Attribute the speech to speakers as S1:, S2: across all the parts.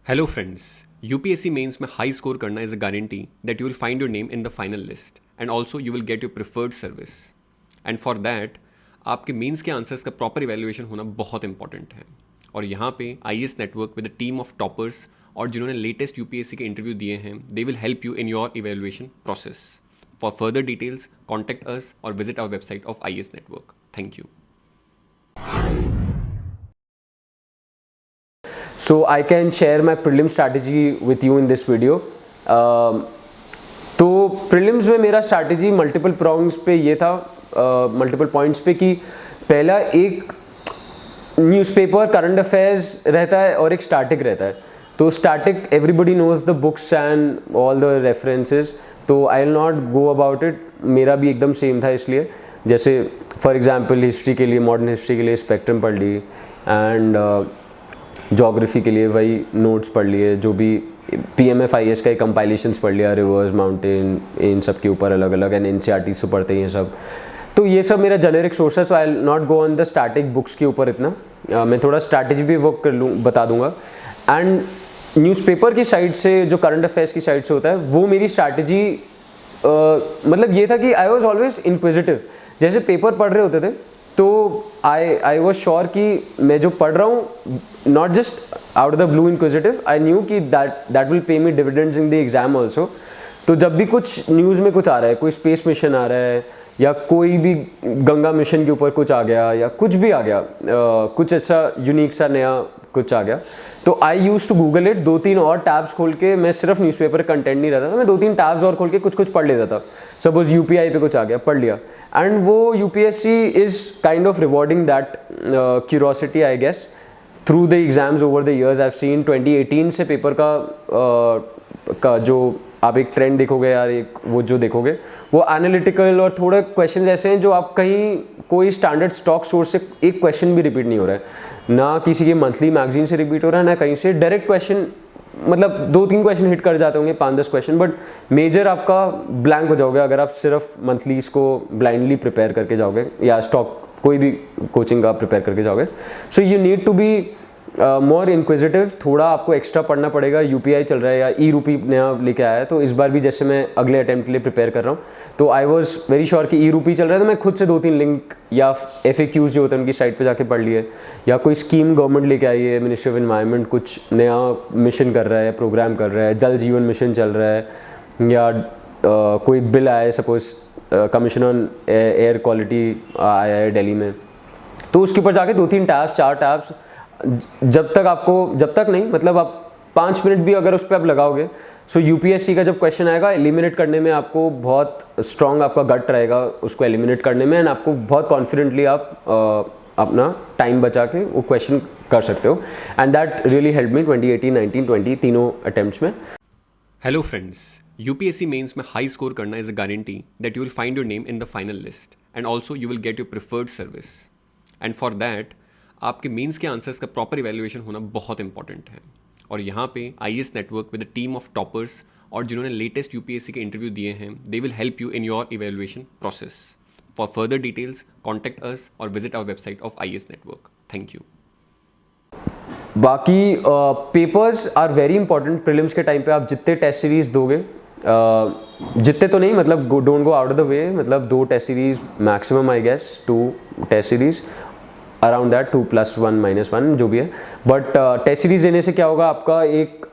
S1: Hello friends, UPSC mains में high score करना is a guarantee that you will find your name in the final list and also you will get your preferred service and for that आपके mains के answers का proper evaluation होना बहुत important है। और यहाँ पे IAS network with the team of toppers और जिन्होंने लेटेस्ट UPSC के इंटरव्यू दिए हैं they will help you in your evaluation process. For further details contact us और visit our website of IAS network. Thank you.
S2: So I can share my prelim strategy with you in this video. तो prelims में मेरा strategy multiple prongs पे ये था, multiple points पे कि पहला एक न्यूज़पेपर करंट अफेयर्स रहता है और एक स्टैटिक रहता है। तो static everybody knows the books and all the references, तो I will not go about it. मेरा भी एकदम सेम था, इसलिए जैसे फॉर एग्जांपल हिस्ट्री के लिए, मॉडर्न हिस्ट्री के लिए स्पेक्ट्रम पढ़ ली एंड जोग्राफी के लिए वही नोट्स पढ़ लिए, जो भी PMF IAS का कंपाइलेशंस पढ़ लिया, रिवर्स माउंटेन इन सब के ऊपर अलग अलग, एंड NCERT से पढ़ते हैं ये सब। तो ये सब मेरा जेनेरिक सोर्स है, so I will not go on the static books के ऊपर इतना। मैं थोड़ा स्ट्रैटेजी भी वर्क कर लूँ, बता दूंगा। एंड न्यूज़पेपर की साइड से, जो करंट अफेयर्स की साइड से होता है, वो मेरी स्ट्रैटेजी मतलब ये था कि आई वॉज ऑलवेज इंक्विजिटिव। जैसे पेपर पढ़ रहे होते थे तो आई वॉज श्योर कि मैं जो पढ़ रहा हूँ, not just out of the blue inquisitive, I knew कि that will pay me dividends in the exam also. तो जब भी कुछ न्यूज़ में कुछ आ रहा है, कोई स्पेस मिशन आ रहा है या कोई भी गंगा मिशन के ऊपर कुछ आ गया या कुछ भी आ गया, कुछ अच्छा यूनिक सा नया कुछ आ गया, तो आई यूज टू गूगल इट। 2-3 और टैब्स खोल के, मैं सिर्फ न्यूज़पेपर कंटेंट नहीं रहता था, मैं 2-3 टैब्स और खोल के कुछ कुछ पढ़ लेता था। सपोज UPI पे कुछ आ गया, पढ़ लिया। एंड वो UPSC is kind of rewarding that curiosity I guess through the exams over the years. I seen 2018 से पेपर का जो आप एक ट्रेंड देखोगे यार, एक वो जो देखोगे वो एनालिटिकल और थोड़े क्वेश्चन ऐसे हैं जो आप कहीं कोई स्टैंडर्ड स्टॉक सोर्स से एक क्वेश्चन भी रिपीट नहीं हो रहा है, ना किसी के मंथली मैगजीन से रिपीट हो रहा है, ना कहीं से डायरेक्ट क्वेश्चन। मतलब 2-3 क्वेश्चन हिट कर जाते होंगे, 5-10 क्वेश्चन, बट मेजर आपका ब्लैंक हो जाओगे अगर आप सिर्फ मंथली इसको ब्लाइंडली प्रिपेयर करके जाओगे या स्टॉक कोई भी कोचिंग का प्रिपेयर करके जाओगे। So you need to be more inquisitive. थोड़ा आपको एक्स्ट्रा पढ़ना पड़ेगा। UPI चल रहा है या ई-रूपी नया लेके आया है, तो इस बार भी जैसे मैं अगले अटेम्प्ट के लिए प्रिपेयर कर रहा हूँ, तो आई वॉज वेरी श्योर कि ई-रूपी चल रहा है, तो मैं खुद से 2-3 लिंक या FAQs जो होते हैं उनकी साइट पे जाके पढ़ लिए, या कोई स्कीम गवर्नमेंट लेके आई है, मिनिस्ट्री ऑफ एनवायरनमेंट कुछ नया मिशन कर रहा है, प्रोग्राम कर रहा है, जल जीवन मिशन चल रहा है, या कोई बिल आया है, suppose commission on air quality आया है दिल्ली में, तो उसके ऊपर जाके 2-3 टैब्स 4 टैब्स, जब तक नहीं, मतलब आप 5 मिनट भी अगर उस पर आप लगाओगे, सो UPSC का जब क्वेश्चन आएगा एलिमिनेट करने में आपको बहुत स्ट्रॉन्ग आपका गट रहेगा उसको एलिमिनेट करने में, एंड आपको बहुत कॉन्फिडेंटली आप अपना टाइम बचा के वो क्वेश्चन कर सकते हो। And that really help me 2018, 19, 20 तीनों अटेम्प्ट्स में।
S1: हेलो फ्रेंड्स, UPSC मेंस में हाई स्कोर करना is a guarantee that you will find your name in the final list and also you will get your preferred service and for that आपके mains के answers का proper evaluation होना बहुत important है। और यहाँ पे IAS network with the team of toppers और जिन्होंने लेटेस्ट UPSC के इंटरव्यू दिए हैं they will help you in your evaluation process. For further details contact us और visit our website of IAS network. Thank you.
S2: बाकी papers are very important. Prelims के time पे आप जितने टेस्ट सीरीज दोगे, जितने तो नहीं, मतलब don't go out of the way, मतलब 2 test series maximum I guess, 2 test series around that, 2 + 1 - 1 जो भी है। बट टेस्ट सीरीज देने से क्या होगा, आपका एक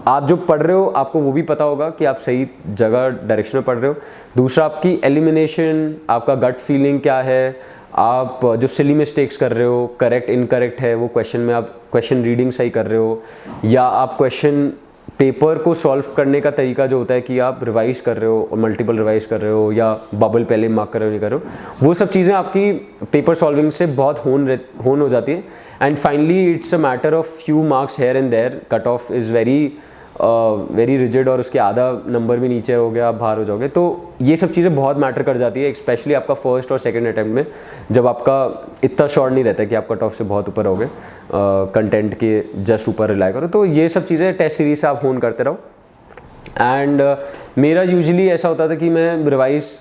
S2: आप जो पढ़ रहे हो आपको वो भी पता होगा कि आप सही जगह डायरेक्शन में पढ़ रहे हो। दूसरा, आपकी एलिमिनेशन, आपका गट फीलिंग क्या है, आप जो सिली मिस्टेक्स कर रहे हो, करेक्ट इनकरेक्ट है वो क्वेश्चन में, आप क्वेश्चन रीडिंग सही कर रहे हो, या आप क्वेश्चन पेपर को सॉल्व करने का तरीका जो होता है कि आप रिवाइज कर रहे हो और मल्टीपल रिवाइज कर रहे हो, या बबल पहले मार्क कर रहे हो नहीं कर रहे हो, वो सब चीज़ें आपकी पेपर सॉल्विंग से बहुत होन हो जाती है। And finally it's a matter of few marks here and there. Cut off is very rigid, और उसके आधा नंबर भी नीचे हो गया, आप बाहर हो जाओगे। तो ये सब चीज़ें बहुत मैटर कर जाती है, स्पेशली आपका फर्स्ट और सेकंड अटैम्प्ट में, जब आपका इतना शॉर्ट नहीं रहता है कि आप कट ऑफ से बहुत ऊपर होगे, कंटेंट के जस्ट ऊपर रिलाई करो। तो ये सब चीज़ें टेस्ट सीरीज से आप होन करते रहो। एंड मेरा यूजुअली ऐसा होता था कि मैं रिवाइज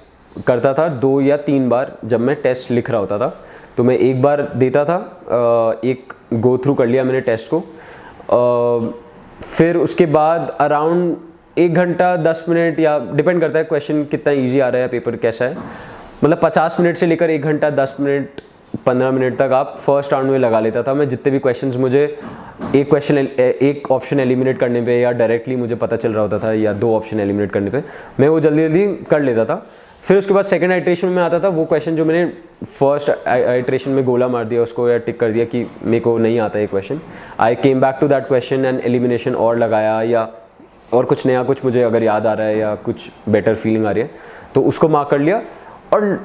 S2: करता था 2 या 3 बार। जब मैं टेस्ट लिख रहा होता था तो मैं एक बार देता था, एक गो थ्रू कर लिया मैंने टेस्ट को, फिर उसके बाद अराउंड 1 घंटा 10 मिनट, या डिपेंड करता है क्वेश्चन कितना ईजी आ रहा है या पेपर कैसा है, मतलब 50 मिनट से लेकर 1 घंटा 10 मिनट 15 मिनट तक आप फर्स्ट राउंड में लगा लेता था मैं। जितने भी क्वेश्चंस मुझे एक ऑप्शन एलिमिनेट करने पे या डायरेक्टली मुझे पता चल रहा होता था, या 2 ऑप्शन एलिमिनेट करने पे, मैं वो जल्दी जल्दी कर लेता था। फिर उसके बाद सेकंड आइट्रेशन में आता था वो क्वेश्चन जो मैंने फर्स्ट आइट्रेशन में गोला मार दिया उसको, या टिक कर दिया कि मेरे को नहीं आता ये question, I came back to that question and elimination और लगाया, या और कुछ नया कुछ मुझे अगर याद आ रहा है या कुछ बेटर फीलिंग आ रही है तो उसको मार्क कर लिया। और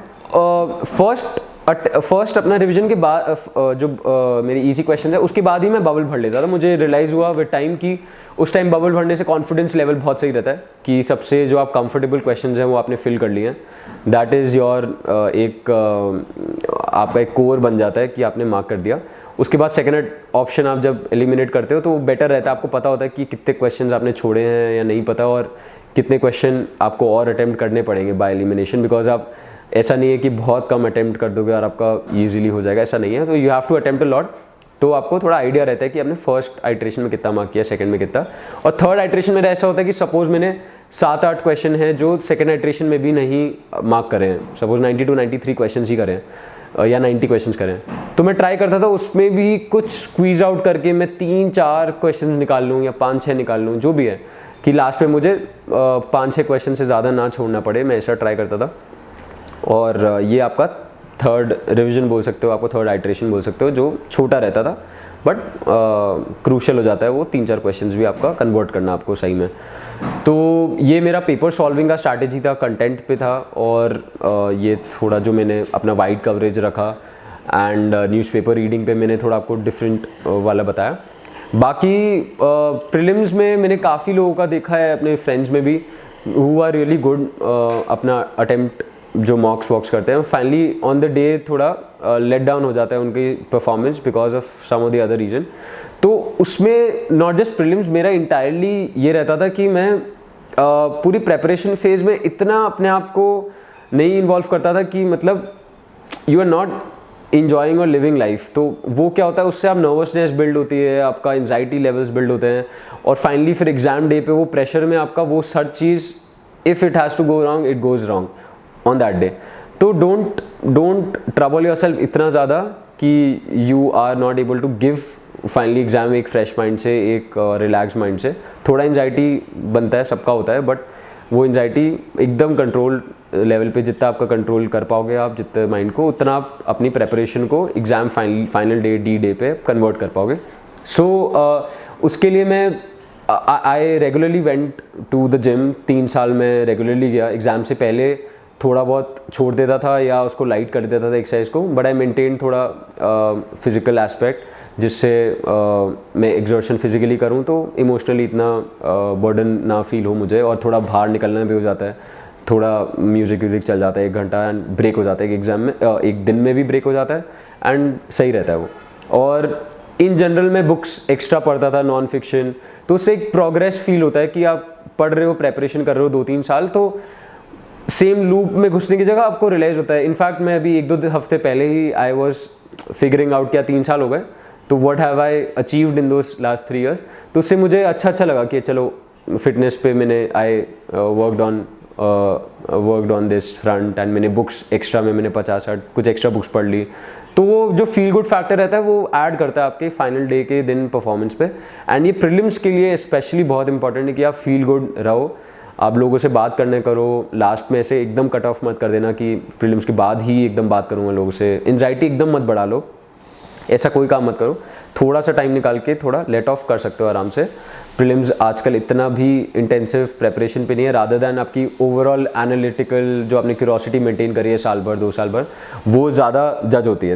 S2: फर्स्ट अपना रिवीजन के बाद जो मेरी इजी क्वेश्चन है उसके बाद ही मैं बबल भर लेता था। मुझे रियलाइज़ हुआ विद टाइम कि उस टाइम बबल भरने से कॉन्फिडेंस लेवल बहुत सही रहता है कि सबसे जो आप कंफर्टेबल क्वेश्चंस हैं वो आपने फिल कर लिए हैं, दैट इज़ योर आपका एक कोर बन जाता है कि आपने मार्क कर दिया। उसके बाद सेकंड ऑप्शन आप जब एलिमिनेट करते हो तो वो बेटर रहता है, आपको पता होता है कि कितने क्वेश्चंस आपने छोड़े हैं या नहीं पता, और कितने क्वेश्चन आपको और अटेम्प्ट करने पड़ेंगे बाय एलिमिनेशन, बिकॉज आप ऐसा नहीं है कि बहुत कम अटेम्प्ट कर दोगे और आपका ईजिली हो जाएगा, ऐसा नहीं है। तो you have to attempt a lot, तो आपको थोड़ा आइडिया रहता है कि आपने फर्स्ट आइट्रेशन में कितना मार्क किया, सेकंड में कितना, और थर्ड आइट्रेशन में ऐसा होता है कि सपोज मैंने 7-8 क्वेश्चन हैं जो सेकंड आइट्रेशन में भी नहीं मार्क करे हैं, सपोज 90 to 93 क्वेश्चन ही करें या 90 क्वेश्चन करें, तो मैं ट्राई करता था उसमें भी कुछ स्क्वीज आउट करके मैं 3-4 क्वेश्चन निकाल लूँ या 5-6 निकाल लूँ, जो भी है, कि लास्ट में मुझे 5-6 क्वेश्चन से ज़्यादा ना छोड़ना पड़े, मैं ऐसा ट्राई करता था। और ये आपका थर्ड रिवीजन बोल सकते हो, आपको थर्ड आइट्रेशन बोल सकते हो, जो छोटा रहता था बट क्रूशल हो जाता है वो 3-4 क्वेश्चंस भी आपका कन्वर्ट करना आपको सही में। तो ये मेरा पेपर सॉल्विंग का स्ट्रैटेजी था, कंटेंट पे था, और ये थोड़ा जो मैंने अपना वाइड कवरेज रखा एंड न्यूज़पेपर रीडिंग पे मैंने थोड़ा आपको डिफरेंट वाला बताया। बाकी प्रीलिम्स में मैंने काफ़ी लोगों का देखा है अपने फ्रेंड्स में भी, हु आर रियली गुड अपना अटेम्प्ट जो मॉक्स वॉक्स करते हैं, फाइनली ऑन द डे थोड़ा लेट डाउन हो जाता है उनकी performance because of some of the other reason. तो उसमें नॉट जस्ट प्रीलिम्स, मेरा इंटायरली ये रहता था कि मैं पूरी प्रेपरेशन फेज में इतना अपने आप को नहीं इन्वॉल्व करता था कि मतलब यू आर नॉट इंजॉइंग और लिविंग लाइफ। तो वो क्या होता है, उससे आप नर्वसनेस बिल्ड होती है, आपका एंजाइटी लेवल्स बिल्ड होते हैं, और फाइनली फिर एग्जाम डे पे वो प्रेशर में आपका वो हर चीज़, if it has to go wrong it goes wrong on that day. तो डोंट ट्रबल योरसेल्फ इतना ज़्यादा कि you are not able to give finally exam एक फ्रेश माइंड से, एक रिलैक्स माइंड से। थोड़ा एंजाइटी बनता है, सबका होता है, बट वो एंजाइटी एकदम कंट्रोल लेवल पे, जितना आपका कंट्रोल कर पाओगे आप जितने माइंड को, उतना आप अपनी प्रेपरेशन को exam final day D day पे कन्वर्ट कर पाओगे। सो उसके लिए मैं I regularly went to the gym. 3 साल में रेगुलरली गया। एग्ज़ाम से पहले थोड़ा बहुत छोड़ देता था या उसको लाइट कर देता था एक्सरसाइज को, बट आई मेंटेन थोड़ा फिज़िकल एस्पेक्ट, जिससे मैं एग्जर्शन फिजिकली करूँ तो इमोशनली इतना बर्डन ना फील हो मुझे, और थोड़ा बाहर निकलना भी हो जाता है, थोड़ा म्यूज़िक चल जाता है 1 घंटा एंड ब्रेक हो जाता है, एग्ज़ाम में एक दिन में भी ब्रेक हो जाता है एंड सही रहता है वो। और इन जनरल मैं बुक्स एक्स्ट्रा पढ़ता था, नॉन फिक्शन, तो उससे एक प्रोग्रेस फील होता है कि आप पढ़ रहे हो, प्रेपरेशन कर रहे हो 2-3 साल, तो सेम लूप में घुसने की जगह आपको रियलाइज़ होता है। इनफैक्ट मैं अभी 1-2 हफ्ते पहले ही आई वॉज फिगरिंग आउट, क्या 3 साल हो गए, तो what have I achieved in those last 3 years। तो उससे मुझे अच्छा लगा कि चलो फिटनेस पे मैंने I worked on this front, and मैंने बुक्स एक्स्ट्रा में मैंने 50-60 कुछ एक्स्ट्रा बुक्स पढ़ ली। तो वो जो फील गुड फैक्टर रहता है वो ऐड करता है आपके फाइनल डे के दिन परफॉर्मेंस पे। एंड ये प्रीलिम्स के लिए स्पेशली बहुत इंपॉर्टेंट है कि आप फील गुड रहो, आप लोगों से बात करने करो, लास्ट में ऐसे एकदम कट ऑफ मत कर देना कि प्रीलिम्स के बाद ही एकदम बात करूँगा लोगों से, एंजाइटी एकदम मत बढ़ा लो, ऐसा कोई काम मत करो। थोड़ा सा टाइम निकाल के थोड़ा लेट ऑफ कर सकते हो आराम से। प्रीलिम्स आजकल इतना भी इंटेंसिव प्रेपरेशन पे नहीं है, रादर दैन आपकी ओवरऑल एनालिटिकल जो आपने क्यूरोसिटी मेंटेन करी है साल भर 2 साल भर, वो ज़्यादा जज होती है।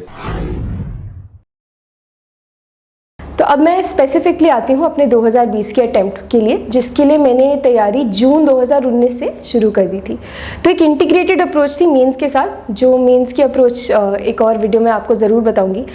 S3: तो अब मैं स्पेसिफिकली आती हूँ अपने 2020 के अटेम्प्ट के लिए, जिसके लिए मैंने तैयारी जून 2019 से शुरू कर दी थी। तो एक इंटीग्रेटेड अप्रोच थी मेंस के साथ, जो मेंस की अप्रोच एक और वीडियो में आपको ज़रूर बताऊँगी।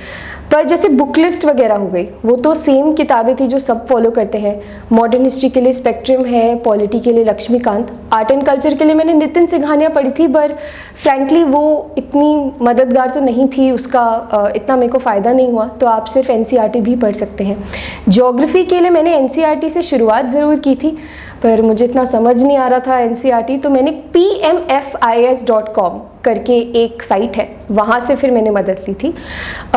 S3: पर जैसे बुक लिस्ट वगैरह हो गई, वो तो सेम किताबें थी जो सब फॉलो करते हैं। मॉडर्न हिस्ट्री के लिए स्पेक्ट्रम है, पॉलिटी के लिए लक्ष्मीकांत, आर्ट एंड कल्चर के लिए मैंने नितिन सिंघानिया पढ़ी थी, पर फ्रैंकली वो इतनी मददगार तो नहीं थी, उसका इतना मेरे को फ़ायदा नहीं हुआ, तो आप सिर्फ एनसीईआरटी भी पढ़ सकते हैं। ज्योग्राफी के लिए मैंने एनसीईआरटी से शुरुआत ज़रूर की थी, पर मुझे इतना समझ नहीं आ रहा था एनसीईआरटी, तो मैंने pmfis.com करके एक साइट है, वहाँ से फिर मैंने मदद ली थी।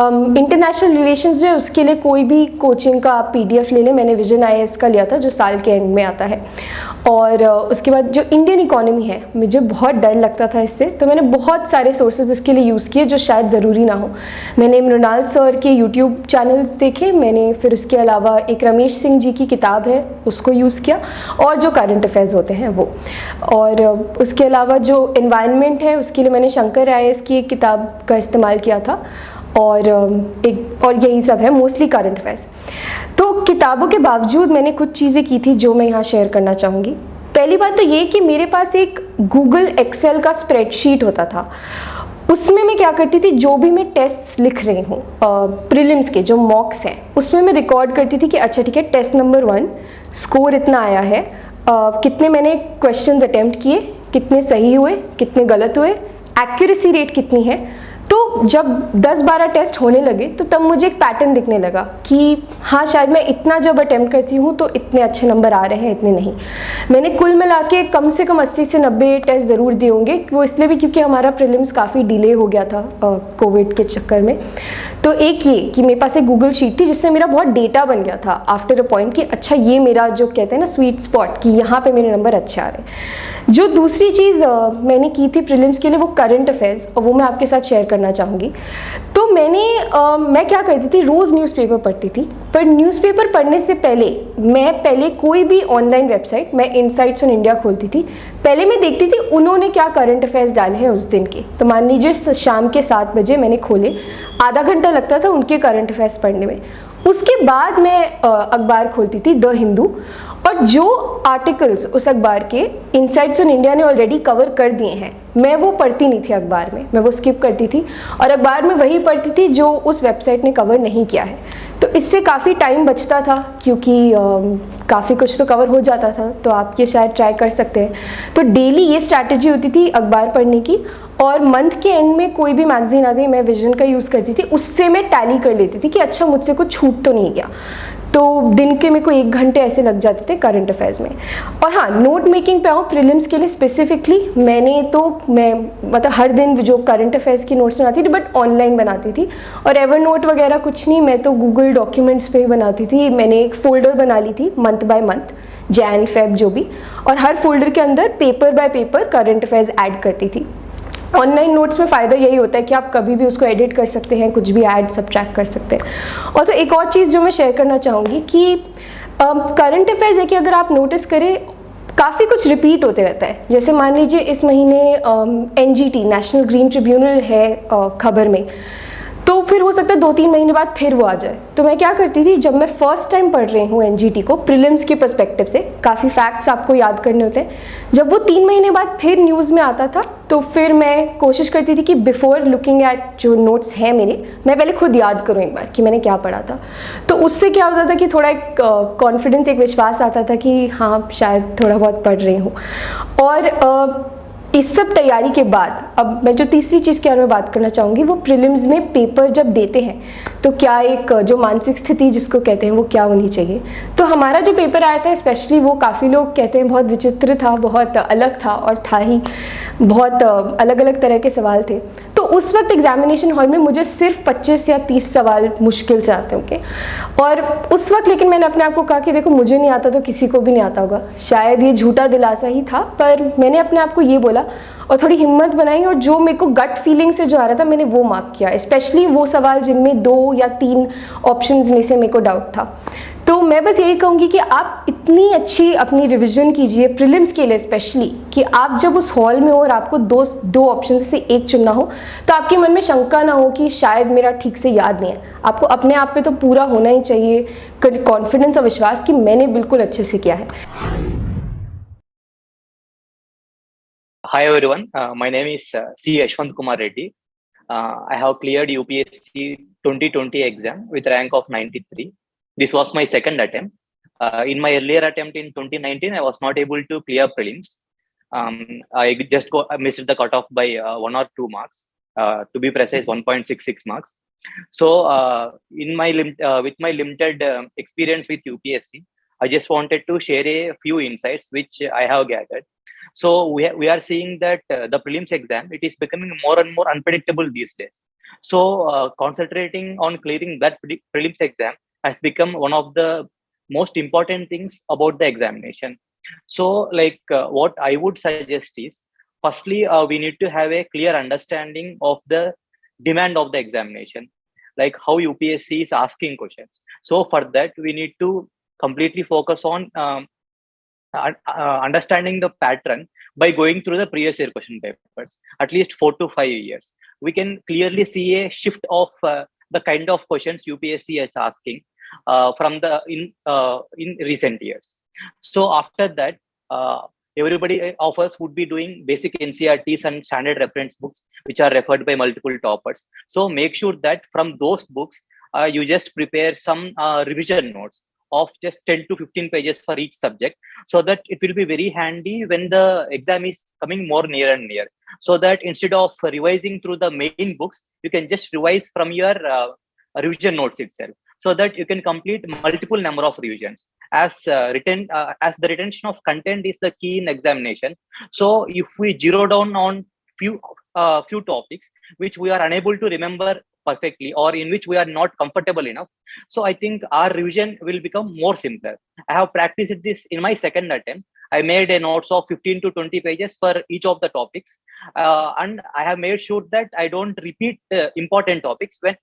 S3: इंटरनेशनल रिलेशंस जो है उसके लिए कोई भी कोचिंग का आप पीडीएफ ले लें, मैंने विजन आईएएस का लिया था जो साल के एंड में आता है। और उसके बाद जो इंडियन इकोनॉमी है, मुझे बहुत डर लगता था इससे, तो मैंने बहुत सारे सोर्सेज इसके लिए यूज़ किए जो शायद ज़रूरी ना हो। मैंने मृणाल सर के यूट्यूब चैनल्स देखे, मैंने फिर उसके अलावा एक रमेश सिंह जी की किताब है उसको यूज़ किया, और जो करंट अफेयर्स होते हैं वो, और उसके अलावा जो एनवायरनमेंट है उसके लिए मैंने शंकर आईएएस की एक किताब का इस्तेमाल किया था, और यही सब है, मोस्टली करंट अफेयर्स। तो किताबों के बावजूद मैंने कुछ चीज़ें की थी जो मैं यहाँ शेयर करना चाहूँगी। पहली बात तो ये कि मेरे पास एक गूगल एक्सेल का स्प्रेडशीट होता था, उसमें मैं क्या करती थी, जो भी मैं टेस्ट लिख रही हूँ प्रीलिम्स के जो मॉक्स हैं, उसमें मैं रिकॉर्ड करती थी कि अच्छा ठीक है, टेस्ट नंबर 1 स्कोर इतना आया है, कितने मैंने क्वेश्चंस अटेम्प्ट किए, कितने सही हुए, कितने गलत हुए, एक्यूरेसी रेट कितनी है। तो जब 10-12 टेस्ट होने लगे तो तब मुझे एक पैटर्न दिखने लगा कि हाँ शायद मैं इतना जब अटेम्प्ट करती हूँ तो इतने अच्छे नंबर आ रहे हैं, इतने नहीं। मैंने कुल मिला के कम से कम 80 से 90 टेस्ट ज़रूर दिए होंगे, वो इसलिए भी क्योंकि हमारा प्रीलिम्स काफ़ी डिले हो गया था कोविड के चक्कर में। तो एक ये कि मेरे पास एक गूगल शीट थी जिससे मेरा बहुत डेटा बन गया था आफ्टर अ पॉइंट कि अच्छा ये मेरा जो कहते हैं ना स्वीट स्पॉट, कि यहाँ पे मेरे नंबर अच्छे आ रहे हैं। जो दूसरी चीज़ मैंने की थी प्रीलिम्स के लिए वो करंट अफेयर्स, और वो मैं आपके साथ शेयर करना चाहूँगी। तो मैं क्या करती थी, रोज़ न्यूज़पेपर पढ़ती थी, पर न्यूज़पेपर पढ़ने से पहले कोई भी ऑनलाइन वेबसाइट, मैं इनसाइट्स ऑन इंडिया खोलती थी, पहले मैं देखती थी उन्होंने क्या करंट अफेयर्स डाले हैं उस दिन के। तो मान लीजिए शाम के 7 बजे मैंने खोले, आधा घंटा लगता था उनके करंट अफेयर्स पढ़ने में। उसके बाद मैं अखबार खोलती थी द हिंदू, और जो आर्टिकल्स उस अखबार के इनसाइट्स ऑन इंडिया ने ऑलरेडी कवर कर दिए हैं, मैं वो पढ़ती नहीं थी अखबार में, मैं वो स्किप करती थी, और अखबार में वही पढ़ती थी जो उस वेबसाइट ने कवर नहीं किया है। तो इससे काफ़ी टाइम बचता था, क्योंकि काफ़ी कुछ तो कवर हो जाता था। तो आप ये शायद ट्राई कर सकते हैं। तो डेली ये स्ट्रैटेजी होती थी अखबार पढ़ने की, और मंथ के एंड में कोई भी मैगजीन आ गई, मैं विजन का यूज़ करती थी, उससे मैं टैली कर लेती थी कि अच्छा मुझसे कुछ छूट तो नहीं गया। तो दिन के मेरे को 1 घंटे ऐसे लग जाते थे करंट अफेयर्स में। और हाँ, नोट मेकिंग पे आऊँ प्रीलिम्स के लिए स्पेसिफिकली, मैं मतलब हर दिन जो करंट अफेयर्स की नोट्स बनाती थी, बट ऑनलाइन बनाती थी, और एवर नोट वगैरह कुछ नहीं, मैं तो गूगल डॉक्यूमेंट्स पे ही बनाती थी। मैंने एक फ़ोल्डर बना ली थी month by month, Jan Feb जो भी, और हर फोल्डर के अंदर paper by paper current affairs add करती थी। ऑनलाइन नोट्स में फ़ायदा यही होता है कि आप कभी भी उसको एडिट कर सकते हैं, कुछ भी ऐड सब्ट्रैक्ट कर सकते हैं। और तो एक और चीज़ जो मैं शेयर करना चाहूँगी कि करंट अफेयर्स है कि अगर आप नोटिस करें काफ़ी कुछ रिपीट होते रहता है। जैसे मान लीजिए इस महीने एनजीटी नेशनल ग्रीन ट्रिब्यूनल है खबर में, तो फिर हो सकता है 2-3 महीने बाद फिर वो आ जाए। तो मैं क्या करती थी, जब मैं फर्स्ट टाइम पढ़ रही हूँ एनजीटी को प्रीलिम्स के पर्सपेक्टिव से, काफ़ी फैक्ट्स आपको याद करने होते हैं, जब वो 3 महीने बाद फिर न्यूज़ में आता था, तो फिर मैं कोशिश करती थी कि बिफोर लुकिंग एट जो नोट्स हैं मेरे, मैं पहले खुद याद करूँ एक बार कि मैंने क्या पढ़ा था। तो उससे क्या होता था कि थोड़ा एक कॉन्फिडेंस, एक विश्वास आता था कि हाँ शायद थोड़ा बहुत पढ़ रही हूँ। और इस सब तैयारी के बाद अब मैं जो तीसरी चीज़ के बारे में बात करना चाहूँगी, वो प्रीलिम्स में पेपर जब देते हैं तो क्या एक जो मानसिक स्थिति जिसको कहते हैं वो क्या होनी चाहिए। तो हमारा जो पेपर आया था स्पेशली, वो काफ़ी लोग कहते हैं बहुत विचित्र था, बहुत अलग था, और था ही, बहुत अलग अलग तरह के सवाल थे। तो उस वक्त एग्जामिनेशन हॉल में मुझे सिर्फ 25 या 30 सवाल मुश्किल से आते होंगे, और उस वक्त लेकिन मैंने अपने आप को कहा कि देखो मुझे नहीं आता तो किसी को भी नहीं आता होगा। शायद ये झूठा दिलासा ही था, पर मैंने अपने आप को ये बोला और थोड़ी हिम्मत बनाई, और जो मेरे को गट फीलिंग से जो आ रहा था मैंने वो मार्क किया, स्पेशली वो सवाल जिनमें 2 या 3 ऑप्शंस में से मेरे को डाउट था। तो मैं बस यही कहूँगी कि आप इतनी अच्छी अपनी रिवीजन कीजिए प्रीलिम्स के लिए स्पेशली, कि आप जब उस हॉल में हो और आपको दो ऑप्शन से एक चुनना हो, तो आपके मन में शंका ना हो कि शायद मेरा ठीक से याद नहीं है। आपको अपने आप पे तो पूरा होना ही चाहिए कॉन्फिडेंस और विश्वास कि मैंने बिल्कुल अच्छे से किया है।
S4: Hi everyone, my name is C. Yashwant Kumar Reddy. I have cleared UPSC 2020 exam with rank of 93. This was my second attempt. In my earlier attempt in 2019, I was not able to clear prelims. I just missed the cutoff by 1 or 2 marks. To be precise, 1.66 marks. So, with my limited experience with UPSC, I just wanted to share a few insights which I have gathered. So we are seeing that the prelims exam, it is becoming more and more unpredictable these days. So concentrating on clearing that prelims exam has become one of the most important things about the examination. So what I would suggest is, firstly, we need to have a clear understanding of the demand of the examination, like how UPSC is asking questions. So for that, we need to completely focus on understanding the pattern by going through the previous year question papers, at least 4 to 5 years. We can clearly see a shift of the kind of questions UPSC is asking from the in recent years. So after that, everybody of us would be doing basic NCERTs and standard reference books, which are referred by multiple toppers. So make sure that from those books, you just prepare some revision notes of just 10 to 15 pages for each subject, so that it will be very handy when the exam is coming more near and near. So that instead of revising through the main books, you can just revise from your revision notes itself, so that you can complete multiple number of revisions. As as the retention of content is the key in examination. So if we zero down on few topics which we are unable to remember perfectly, or in which we are not comfortable enough, so I think our revision will become more simpler. I have practiced this in my second attempt. I made a notes of 15 to 20 pages for each of the topics, and I have made sure that I don't repeat important topics when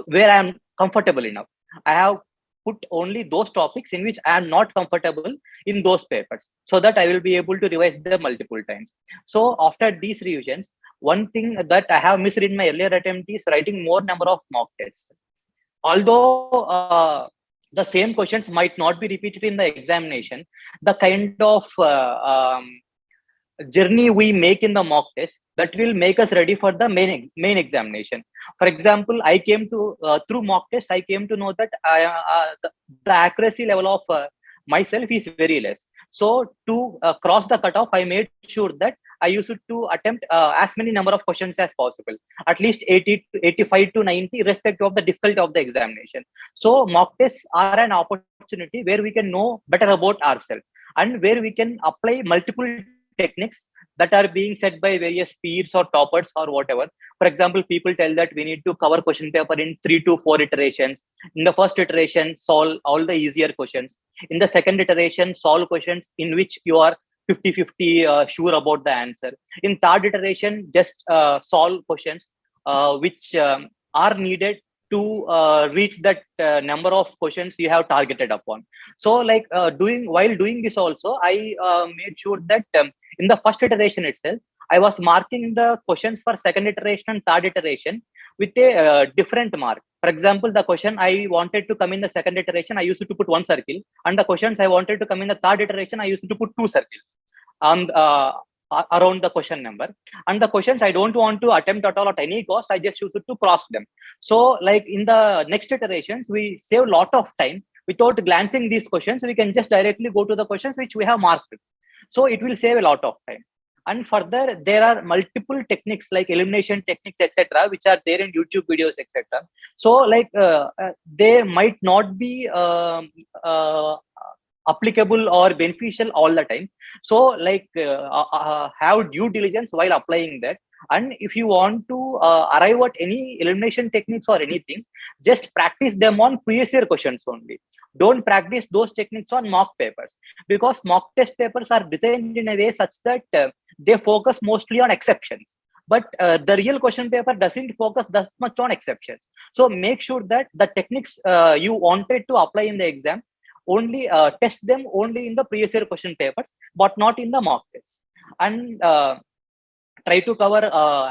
S4: where I am comfortable enough. I have put only those topics in which I am not comfortable in those papers, so that I will be able to revise them multiple times. So after these revisions, one thing that I have missed in my earlier attempt is writing more number of mock tests. Although the same questions might not be repeated in the examination, the kind of journey we make in the mock test, that will make us ready for the main examination. For example, I came to through mock tests, I came to know that the accuracy level of myself is very less. So to cross the cutoff, I made sure that I used to attempt as many number of questions as possible, at least 80 to 85 to 90, irrespective of the difficulty of the examination. So mock tests are an opportunity where we can know better about ourselves, and where we can apply multiple techniques that are being said by various peers or toppers or whatever. For example, people tell that we need to cover question paper in 3 to 4 iterations. In the first iteration, solve all the easier questions. In the second iteration, solve questions in which you are 50-50 sure about the answer. In third iteration, just solve questions which are needed to reach that number of questions you have targeted upon. So while doing this also, I made sure that in the first iteration itself, I was marking the questions for second iteration and third iteration with a different mark. For example, the question I wanted to come in the second iteration, I used to put 1 circle, and the questions I wanted to come in the third iteration, I used to put 2 circles around the question number. And the questions I don't want to attempt at all at any cost, I just used to cross them. So like in the next iterations, we save a lot of time. Without glancing these questions, we can just directly go to the questions which we have marked. So it will save a lot of time. And further, there are multiple techniques like elimination techniques, etc., which are there in YouTube videos, etc. So they might not be applicable or beneficial all the time. So have due diligence while applying that. And if you want to arrive at any elimination techniques or anything, just practice them on previous year questions only. Don't practice those techniques on mock papers, because mock test papers are designed in a way such that they focus mostly on exceptions. But the real question paper doesn't focus that much on exceptions. So make sure that the techniques you wanted to apply in the exam, only test them only in the previous year question papers, but not in the mock tests. And try to cover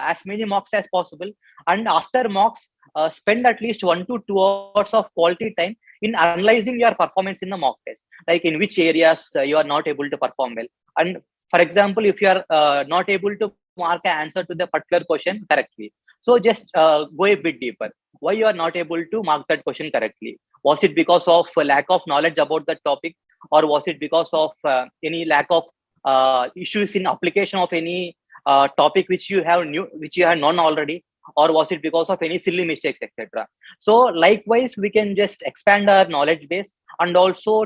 S4: as many mocks as possible. And after mocks, spend at least 1 to 2 hours of quality time in analyzing your performance in the mock test, like in which areas you are not able to perform well. And for example, if you are not able to mark an answer to the particular question correctly. So just go a bit deeper. Why you are not able to mark that question correctly? Was it because of lack of knowledge about the topic, or was it because of any lack of issues in application of any topic which you have known already, or was it because of any silly mistakes, etc.? So likewise, we can just expand our knowledge base and also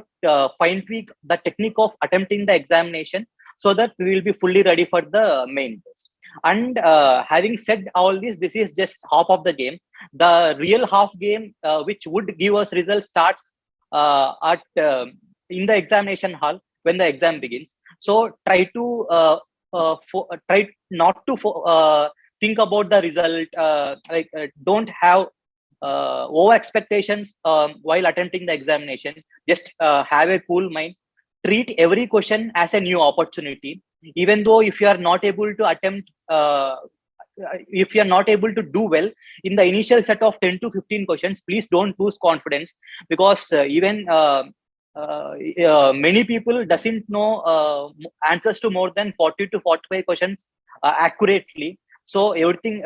S4: fine tweak the technique of attempting the examination, so that we will be fully ready for the main test. And having said all this is just half of the game. The real half game, which would give us results, starts at in the examination hall when the exam begins. So try to try not to think about the result. Don't have over expectations while attempting the examination. Just have a cool mind. Treat every question as a new opportunity. Even though if you are not able to attempt, if you are not able to do well in the initial set of 10 to 15 questions, please don't lose confidence, because even many people doesn't know answers to more than 40 to 45 questions accurately. So everything,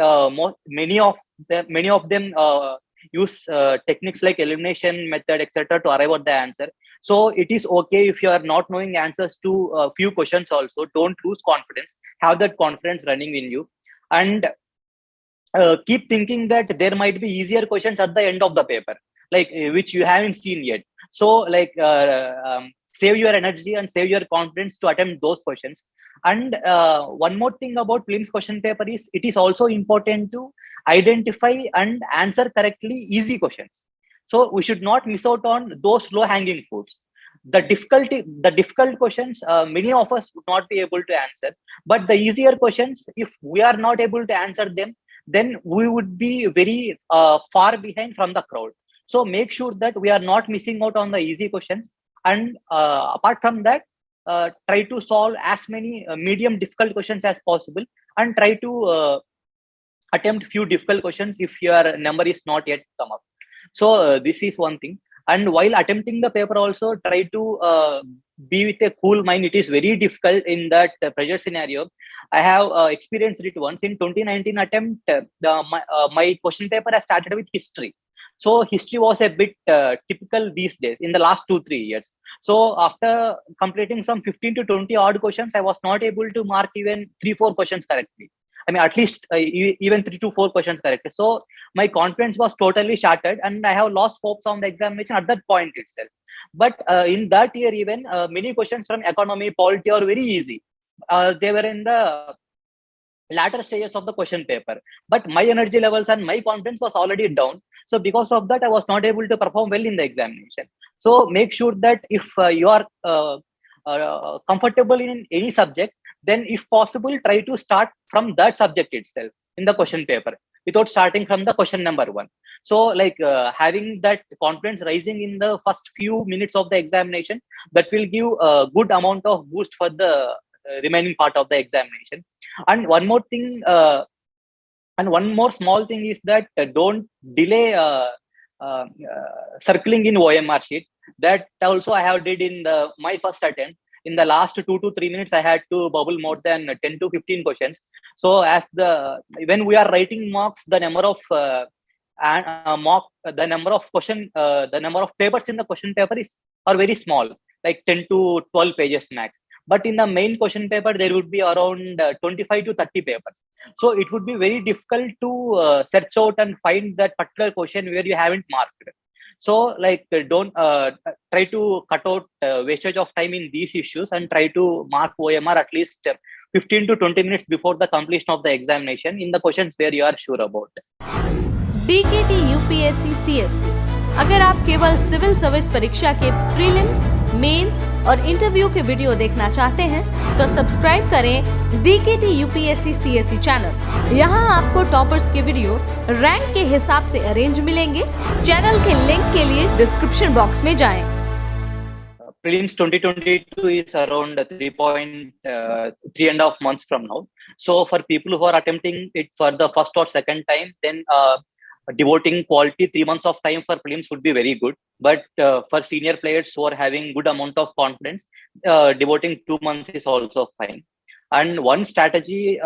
S4: many of them use techniques like elimination method, etc., to arrive at the answer. So it is okay if you are not knowing answers to a few questions also. Don't lose confidence. Have that confidence running in you, and keep thinking that there might be easier questions at the end of the paper, which you haven't seen yet. So save your energy and save your confidence to attempt those questions. And one more thing about prelims question paper is, it is also important to identify and answer correctly easy questions. So we should not miss out on those low hanging fruits. The difficult questions, many of us would not be able to answer, but the easier questions, if we are not able to answer them, then we would be very far behind from the crowd. So make sure that we are not missing out on the easy questions. And apart from that, try to solve as many medium difficult questions as possible, and try to attempt few difficult questions if your number is not yet come up. So this is one thing. And while attempting the paper also, try to be with a cool mind. It is very difficult in that pressure scenario. I have experienced it once in 2019 attempt. My question paper has started with history. So history was a bit typical these days in the last 2-3 years. So after completing some 15 to 20 odd questions, I was not able to mark even 3-4 questions correctly. I mean, at least even 3 to 4 questions correctly. So my confidence was totally shattered, and I have lost hopes on the examination at that point itself. But in that year, even many questions from economy, polity are very easy. They were in the latter stages of the question paper, but my energy levels and my confidence was already down. So because of that, I was not able to perform well in the examination. So make sure that if you are comfortable in any subject, then if possible, try to start from that subject itself in the question paper without starting from the question number 1. So having that confidence rising in the first few minutes of the examination, that will give a good amount of boost for the remaining part of the examination. And one more thing, and one more small thing is that don't delay circling in OMR sheet. That also I have did in my first attempt. In the last 2 to 3 minutes, I had to bubble more than 10 to 15 questions. So when we are writing mocks, the number of the number of papers in the question paper are very small, like 10 to 12 pages max. But in the main question paper, there would be around 25 to 30 papers. So it would be very difficult to search out and find that particular question where you haven't marked. So don't try to cut out wastage of time in these issues, and try to mark OMR at least 15 to 20 minutes before the completion of the examination in the questions where you are sure about.
S5: DKT UPSC CSC। अगर आप केवल civil service परीक्षा के prelims, mains और interview के video देखना चाहते हैं तो सब्सक्राइब करें DKT UPSC CSC चैनल। यहाँ आपको टॉपर्स के वीडियो रैंक के हिसाब से अरेंज मिलेंगे। चैनल के लिंक के लिए डिस्क्रिप्शन बॉक्स में जाएं।
S4: Prelims 2022 is around 3.5 months from now. So for people who are attempting it for the first or second time, then devoting quality 3 months of time for prelims would be very good. But for senior players who are having good amount of confidence, devoting 2 months is also fine. And one strategy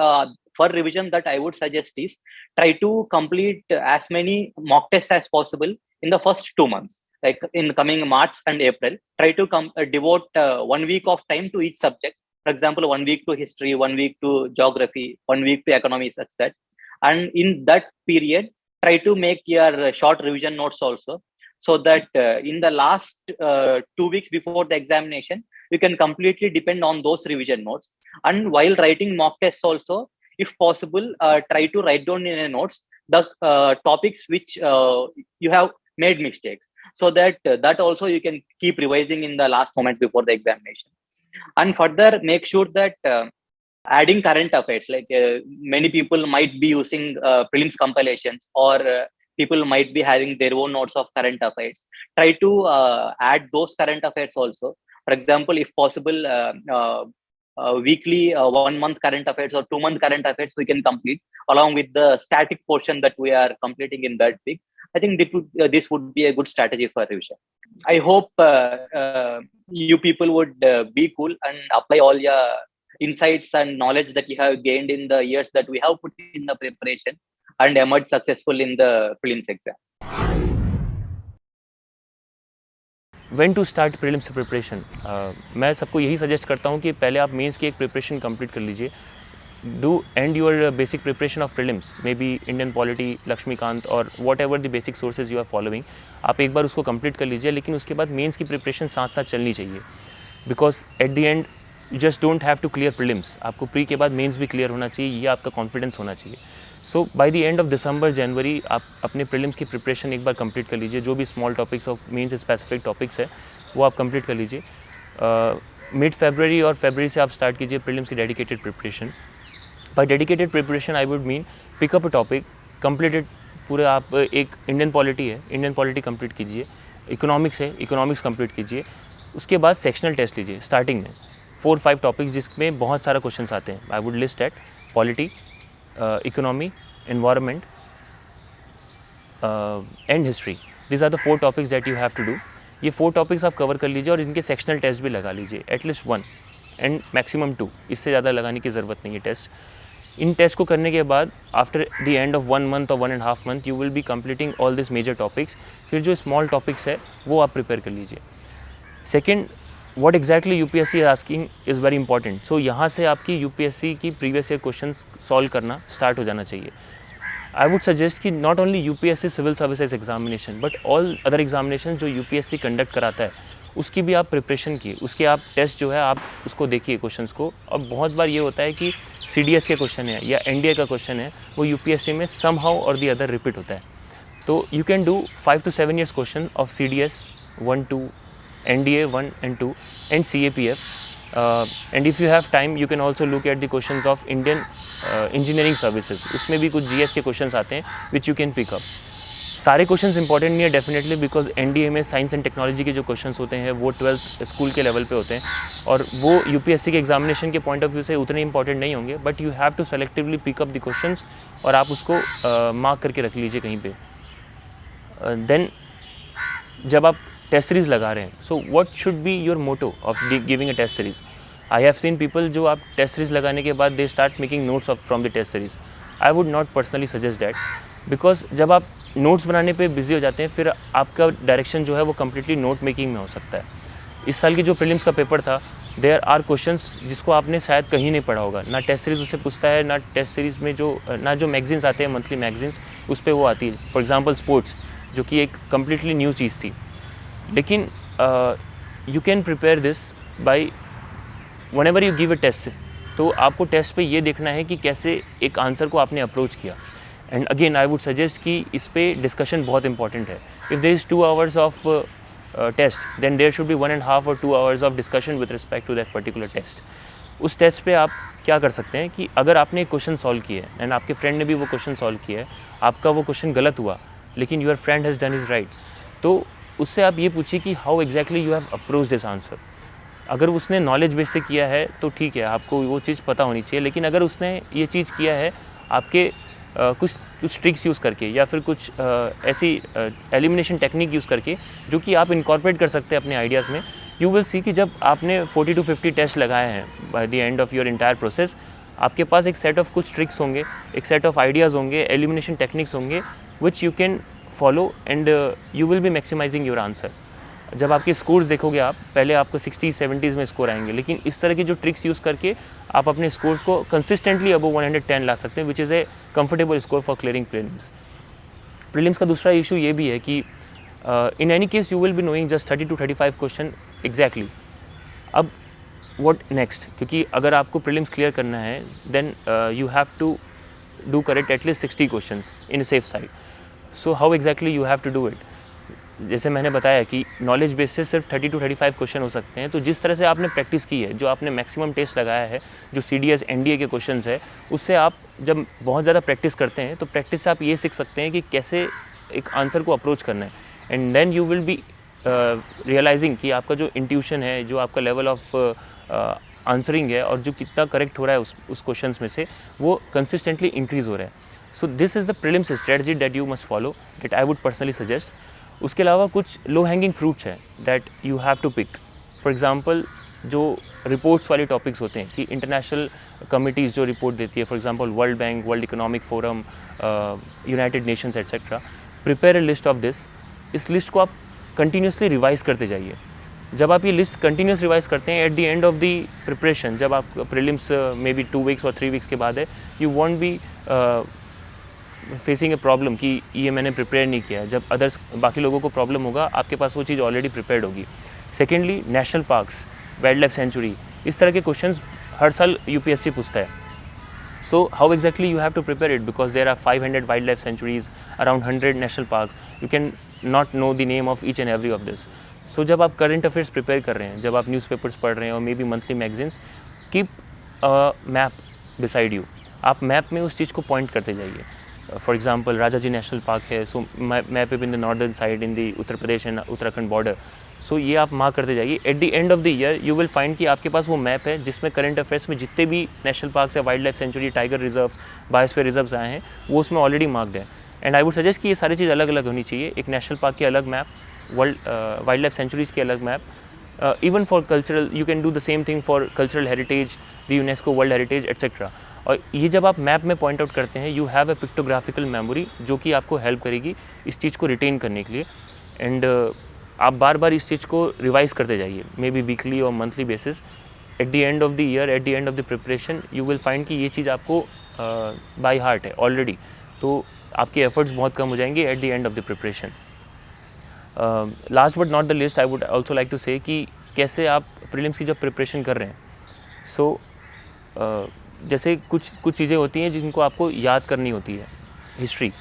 S4: for revision that I would suggest is try to complete as many mock tests as possible in the first 2 months. Like in the coming March and April, try to devote 1 week of time to each subject. For example, 1 week to history, 1 week to geography, 1 week to economy, such that. And in that period, try to make your short revision notes also, so that in the last 2 weeks before the examination, you can completely depend on those revision notes. And while writing mock tests also, if possible, try to write down in a notes the topics which you have made mistakes, so that that also you can keep revising in the last moment before the examination. And further, make sure that adding current affairs, like many people might be using prelims compilations, or people might be having their own notes of current affairs. Try to add those current affairs also. For example, if possible, weekly 1 month current affairs or 2 month current affairs we can complete, along with the static portion that we are completing in that week. I think this would be a good strategy for revision. I hope you people would be cool and apply all your insights and knowledge that you have gained in the years that we have put in the preparation, and emerge successful in the prelims exam.
S6: When to start prelims preparation, मैं सबको यही suggest करता हूँ कि पहले आप mains की एक प्रिपरेशन कंप्लीट कर लीजिए. Do and your basic preparation of prelims, may be Indian polity, Laxmikanth और whatever the basic sources you are following, आप एक बार उसको कंप्लीट कर लीजिए. लेकिन उसके बाद मेंस की प्रिपरेशन साथ साथ चलनी चाहिए, because at the end you just don't have to clear prelims, आपको प्री के बाद मेंस भी क्लियर होना चाहिए, ये आपका कॉन्फिडेंस होना चाहिए. So by the end of December January आप अपने प्रीलिम्स की प्रिपरेशन एक बार कंप्लीट कर लीजिए. जो भी स्मॉल टॉपिक्स और मेंस स्पेसिफिक टॉपिक्स है वो आप कंप्लीट कर लीजिए. मिड फरवरी और फरवरी से आप स्टार्ट कीजिए प्रीलिम्स की dedicated preparation. By dedicated preparation I would mean pick up a topic, completed पूरे. आप एक इंडियन पॉलिटी है, इंडियन पॉलिटी कंप्लीट कीजिए. इकोनॉमिक्स है, इकोनॉमिक्स कंप्लीट कीजिए. उसके बाद सेक्शनल टेस्ट लीजिए स्टार्टिंग में 4-5 टॉपिक्स जिसमें बहुत सारा क्वेश्चंस आते हैं. I would list at polity, economy, environment and history. This are the 4 topics that you have to do. ये 4 टॉपिक्स आप कवर कर लीजिए और इनके सेक्शनल टेस्ट भी लगा लीजिए, एटलीस्ट 1 एंड मैक्सिमम 2. इससे ज़्यादा लगाने की ज़रूरत नहीं है टेस्ट. इन टेस्ट को करने के बाद after the end of 1 month और 1.5 month you will be completing all this major topics. फिर जो स्मॉल टॉपिक्स है वो आप प्रिपेयर कर लीजिए. Second, what exactly UPSC is asking is very important. So यहाँ से आपकी यूपीएससी की प्रीवियस ईयर क्वेश्चन सॉल्व करना स्टार्ट हो जाना चाहिए. आई वुड सजेस्ट कि not only UPSC civil services examination but all other examination जो यूपीएससी कंडक्ट कराता है उसकी भी आप प्रिपरेशन की, उसके आप टेस्ट जो है आप उसको देखिए क्वेश्चंस को. और बहुत बार ये होता है कि सीडीएस के क्वेश्चन है या एनडीए का क्वेश्चन है वो यूपीएससी में समहाउ और दी अदर रिपीट होता है. तो you can do 5 to 7 years question of CDS 1, 2, NDA 1 and 2 and CAPF. And if you have time you can also look at the questions of Indian engineering services. उसमें भी कुछ GS के questions आते हैं which you can pick up. सारे questions important नहीं है definitely, because NDA में साइंस एंड टेक्नोलॉजी के जो क्वेश्चंस होते हैं वो 12th स्कूल के लेवल पे होते हैं और वो यूपीएससी के एग्जामिनेशन के पॉइंट ऑफ व्यू से उतने इंपॉर्टेंट नहीं होंगे. But you have to selectively pick up the questions और आप उसको मार्क करके रख लीजिए कहीं पे. देन जब आप टेस्ट सीरीज़ लगा रहे हैं, so what should be your motto of giving a test series. I have seen people जो आप टेस्ट सीरीज़ लगाने के बाद they start making notes from the test series. I would not personally suggest that, because जब आप notes बनाने पे busy हो जाते हैं फिर आपका डायरेक्शन जो है वो कम्प्लीटली नोट मेकिंग में हो सकता है. इस साल की जो प्रीलिम्स का पेपर था, देयर आर क्वेश्चंस जिसको आपने शायद कहीं नहीं पढ़ा होगा, ना टेस्ट सीरीज़ उससे पूछता है, ना टेस्ट सीरीज़ में जो मैगजीन्स आते हैं मंथली मैगजीन्स उस पर वो आती है. फॉर एग्जांपल स्पोर्ट्स जो कि एक कम्प्लीटली न्यू चीज़ थी. लेकिन you can prepare this by whenever you give a test. तो आपको टेस्ट पे ये देखना है कि कैसे एक आंसर को आपने अप्रोच किया. And again I would suggest कि इस पे डिस्कशन बहुत इंपॉर्टेंट है. If there is 2 hours of test then there should be 1.5 or 2 hours of discussion with respect to that particular test. उस टेस्ट पे आप क्या कर सकते हैं कि अगर आपने एक क्वेश्चन सॉल्व किया है एंड आपके फ्रेंड ने भी वो क्वेश्चन सॉल्व किया है, आपका वो क्वेश्चन गलत हुआ लेकिन your friend has done is right, तो उससे आप ये पूछिए कि how exactly you have approach this answer. अगर उसने नॉलेज बेस से किया है तो ठीक है, आपको वो चीज़ पता होनी चाहिए. लेकिन अगर उसने ये चीज़ किया है आपके कुछ ट्रिक्स यूज़ करके या फिर कुछ ऐसी एलिमिनेशन टेक्निक यूज़ करके जो कि आप इनकॉर्पोरेट कर सकते हैं अपने आइडियाज़ में, यू विल सी कि जब आपने 40 to 50 टेस्ट लगाए हैं by the end of your entire process, आपके पास एक सेट ऑफ कुछ ट्रिक्स होंगे, एक सेट ऑफ आइडियाज़ होंगे, एलिमिनेशन टेक्निक्स होंगे which you can follow and you will be maximising your answer. जब आपके स्कोर्स देखोगे आप, पहले आपको 60-70s में स्कोर आएंगे, लेकिन इस तरह की जो ट्रिक्स यूज़ करके आप अपने स्कोर्स को कंसिस्टेंटली अबव 110 ला सकते हैं, which is a comfortable score for clearing prelims. Prelims का दूसरा इशू ये भी है कि in any case you will be knowing just 30 to 35 question exactly. अब व्हाट नेक्स्ट, क्योंकि अगर आपको प्रीलिम्स क्लियर करना है then you have to do correct at least 60 questions in safe side. So how exactly you have to do it? जैसे मैंने बताया कि नॉलेज बेस से सिर्फ 30 to 35 क्वेश्चन हो सकते हैं, तो जिस तरह से आपने प्रैक्टिस की है, जो आपने मैक्सिमम टेस्ट लगाया है, जो CDS NDA के क्वेश्चंस है, उससे आप जब बहुत ज़्यादा प्रैक्टिस करते हैं तो प्रैक्टिस से आप ये सीख सकते हैं कि कैसे एक आंसर को अप्रोच करना है, and then you will be realising कि आपका जो इंट्यूशन है, जो आपका लेवल ऑफ आंसरिंग है और जो कितना करेक्ट हो रहा है उस क्वेश्चंस में से, वो कंसिस्टेंटली इंक्रीज़ हो रहा है। So this is the prelims strategy that you must follow, that I would personally suggest. उसके अलावा कुछ लो हैंगिंग फ्रूट्स हैं that you have to pick. For example जो रिपोर्ट्स वाले टॉपिक्स होते हैं कि इंटरनेशनल कमिटीज़ जो रिपोर्ट देती है, for example World Bank, World Economic Forum, United Nations etcetera, prepare a list of this. इस लिस्ट को आप कंटिन्यूसली रिवाइज़ करते जाइए। जब आप ये लिस्ट कंटिन्यूस रिवाइज़ करते हैं, eight the end of the preparation, जब आप प्रीलिम्स मे बी 2 weeks और 3 weeks के बाद है, you want be facing a problem कि ये मैंने प्रिपेयर नहीं किया है। जब अदर्स बाकी लोगों को प्रॉब्लम होगा, आपके पास वो चीज़ ऑलरेडी प्रिपेयर्ड होगी। Secondly, national parks, wild life sanctuary, इस तरह के क्वेश्चंस हर साल UPSC पूछता है। So how exactly you have to prepare it, because there are 500 wildlife sanctuaries, around 100 national parks. You can not know the name of each and every of this. So जब आप current affairs prepare कर रहे हैं, जब आप newspapers पढ़ रहे हैं और may be monthly magazines, keep a map beside you. आप मैप में उस चीज़ को पॉइंट करते जाइए। For example Rajaji national park है, so map in the northern side in the Uttar Pradesh and Uttarakhand border. So ये आप मार्क करते जाइए। At the end of the year you will find कि आपके पास वो मैप है जिसमें करंट अफेयर्स में जितने भी नेशनल पार्क्स या wild life sanctuary, tiger reserves, biosphere reserves आए हैं, वो उसमें ऑलरेडी मार्क्ड है। एंड आई वुड सजेस्ट कि ये सारी चीज़ अलग अलग होनी चाहिए। एक नेशनल पार्क की अलग मैप, वाइल्ड लाइफ सेंचुरीज़ की अलग map, even for cultural you can do the same thing for cultural heritage, the UNESCO world heritage etcetera. और ये जब आप मैप में पॉइंट आउट करते हैं, you have a pictographical memory जो कि आपको हेल्प करेगी इस चीज़ को रिटेन करने के लिए। एंड आप बार बार इस चीज़ को रिवाइज करते जाइए, मे बी वीकली और monthly basis. Eight the end of the year, eight the end of the preparation, you will find कि ये चीज़ आपको बाय हार्ट है ऑलरेडी, तो आपके एफर्ट्स बहुत कम हो जाएंगे at the end of the preparation. Last but not the list, I would also like to say कि कैसे आप प्रीलिम्स की जब प्रिपरेशन कर रहे हैं, सो जैसे कुछ चीज़ें होती हैं जिनको आपको याद करनी होती है, हिस्ट्री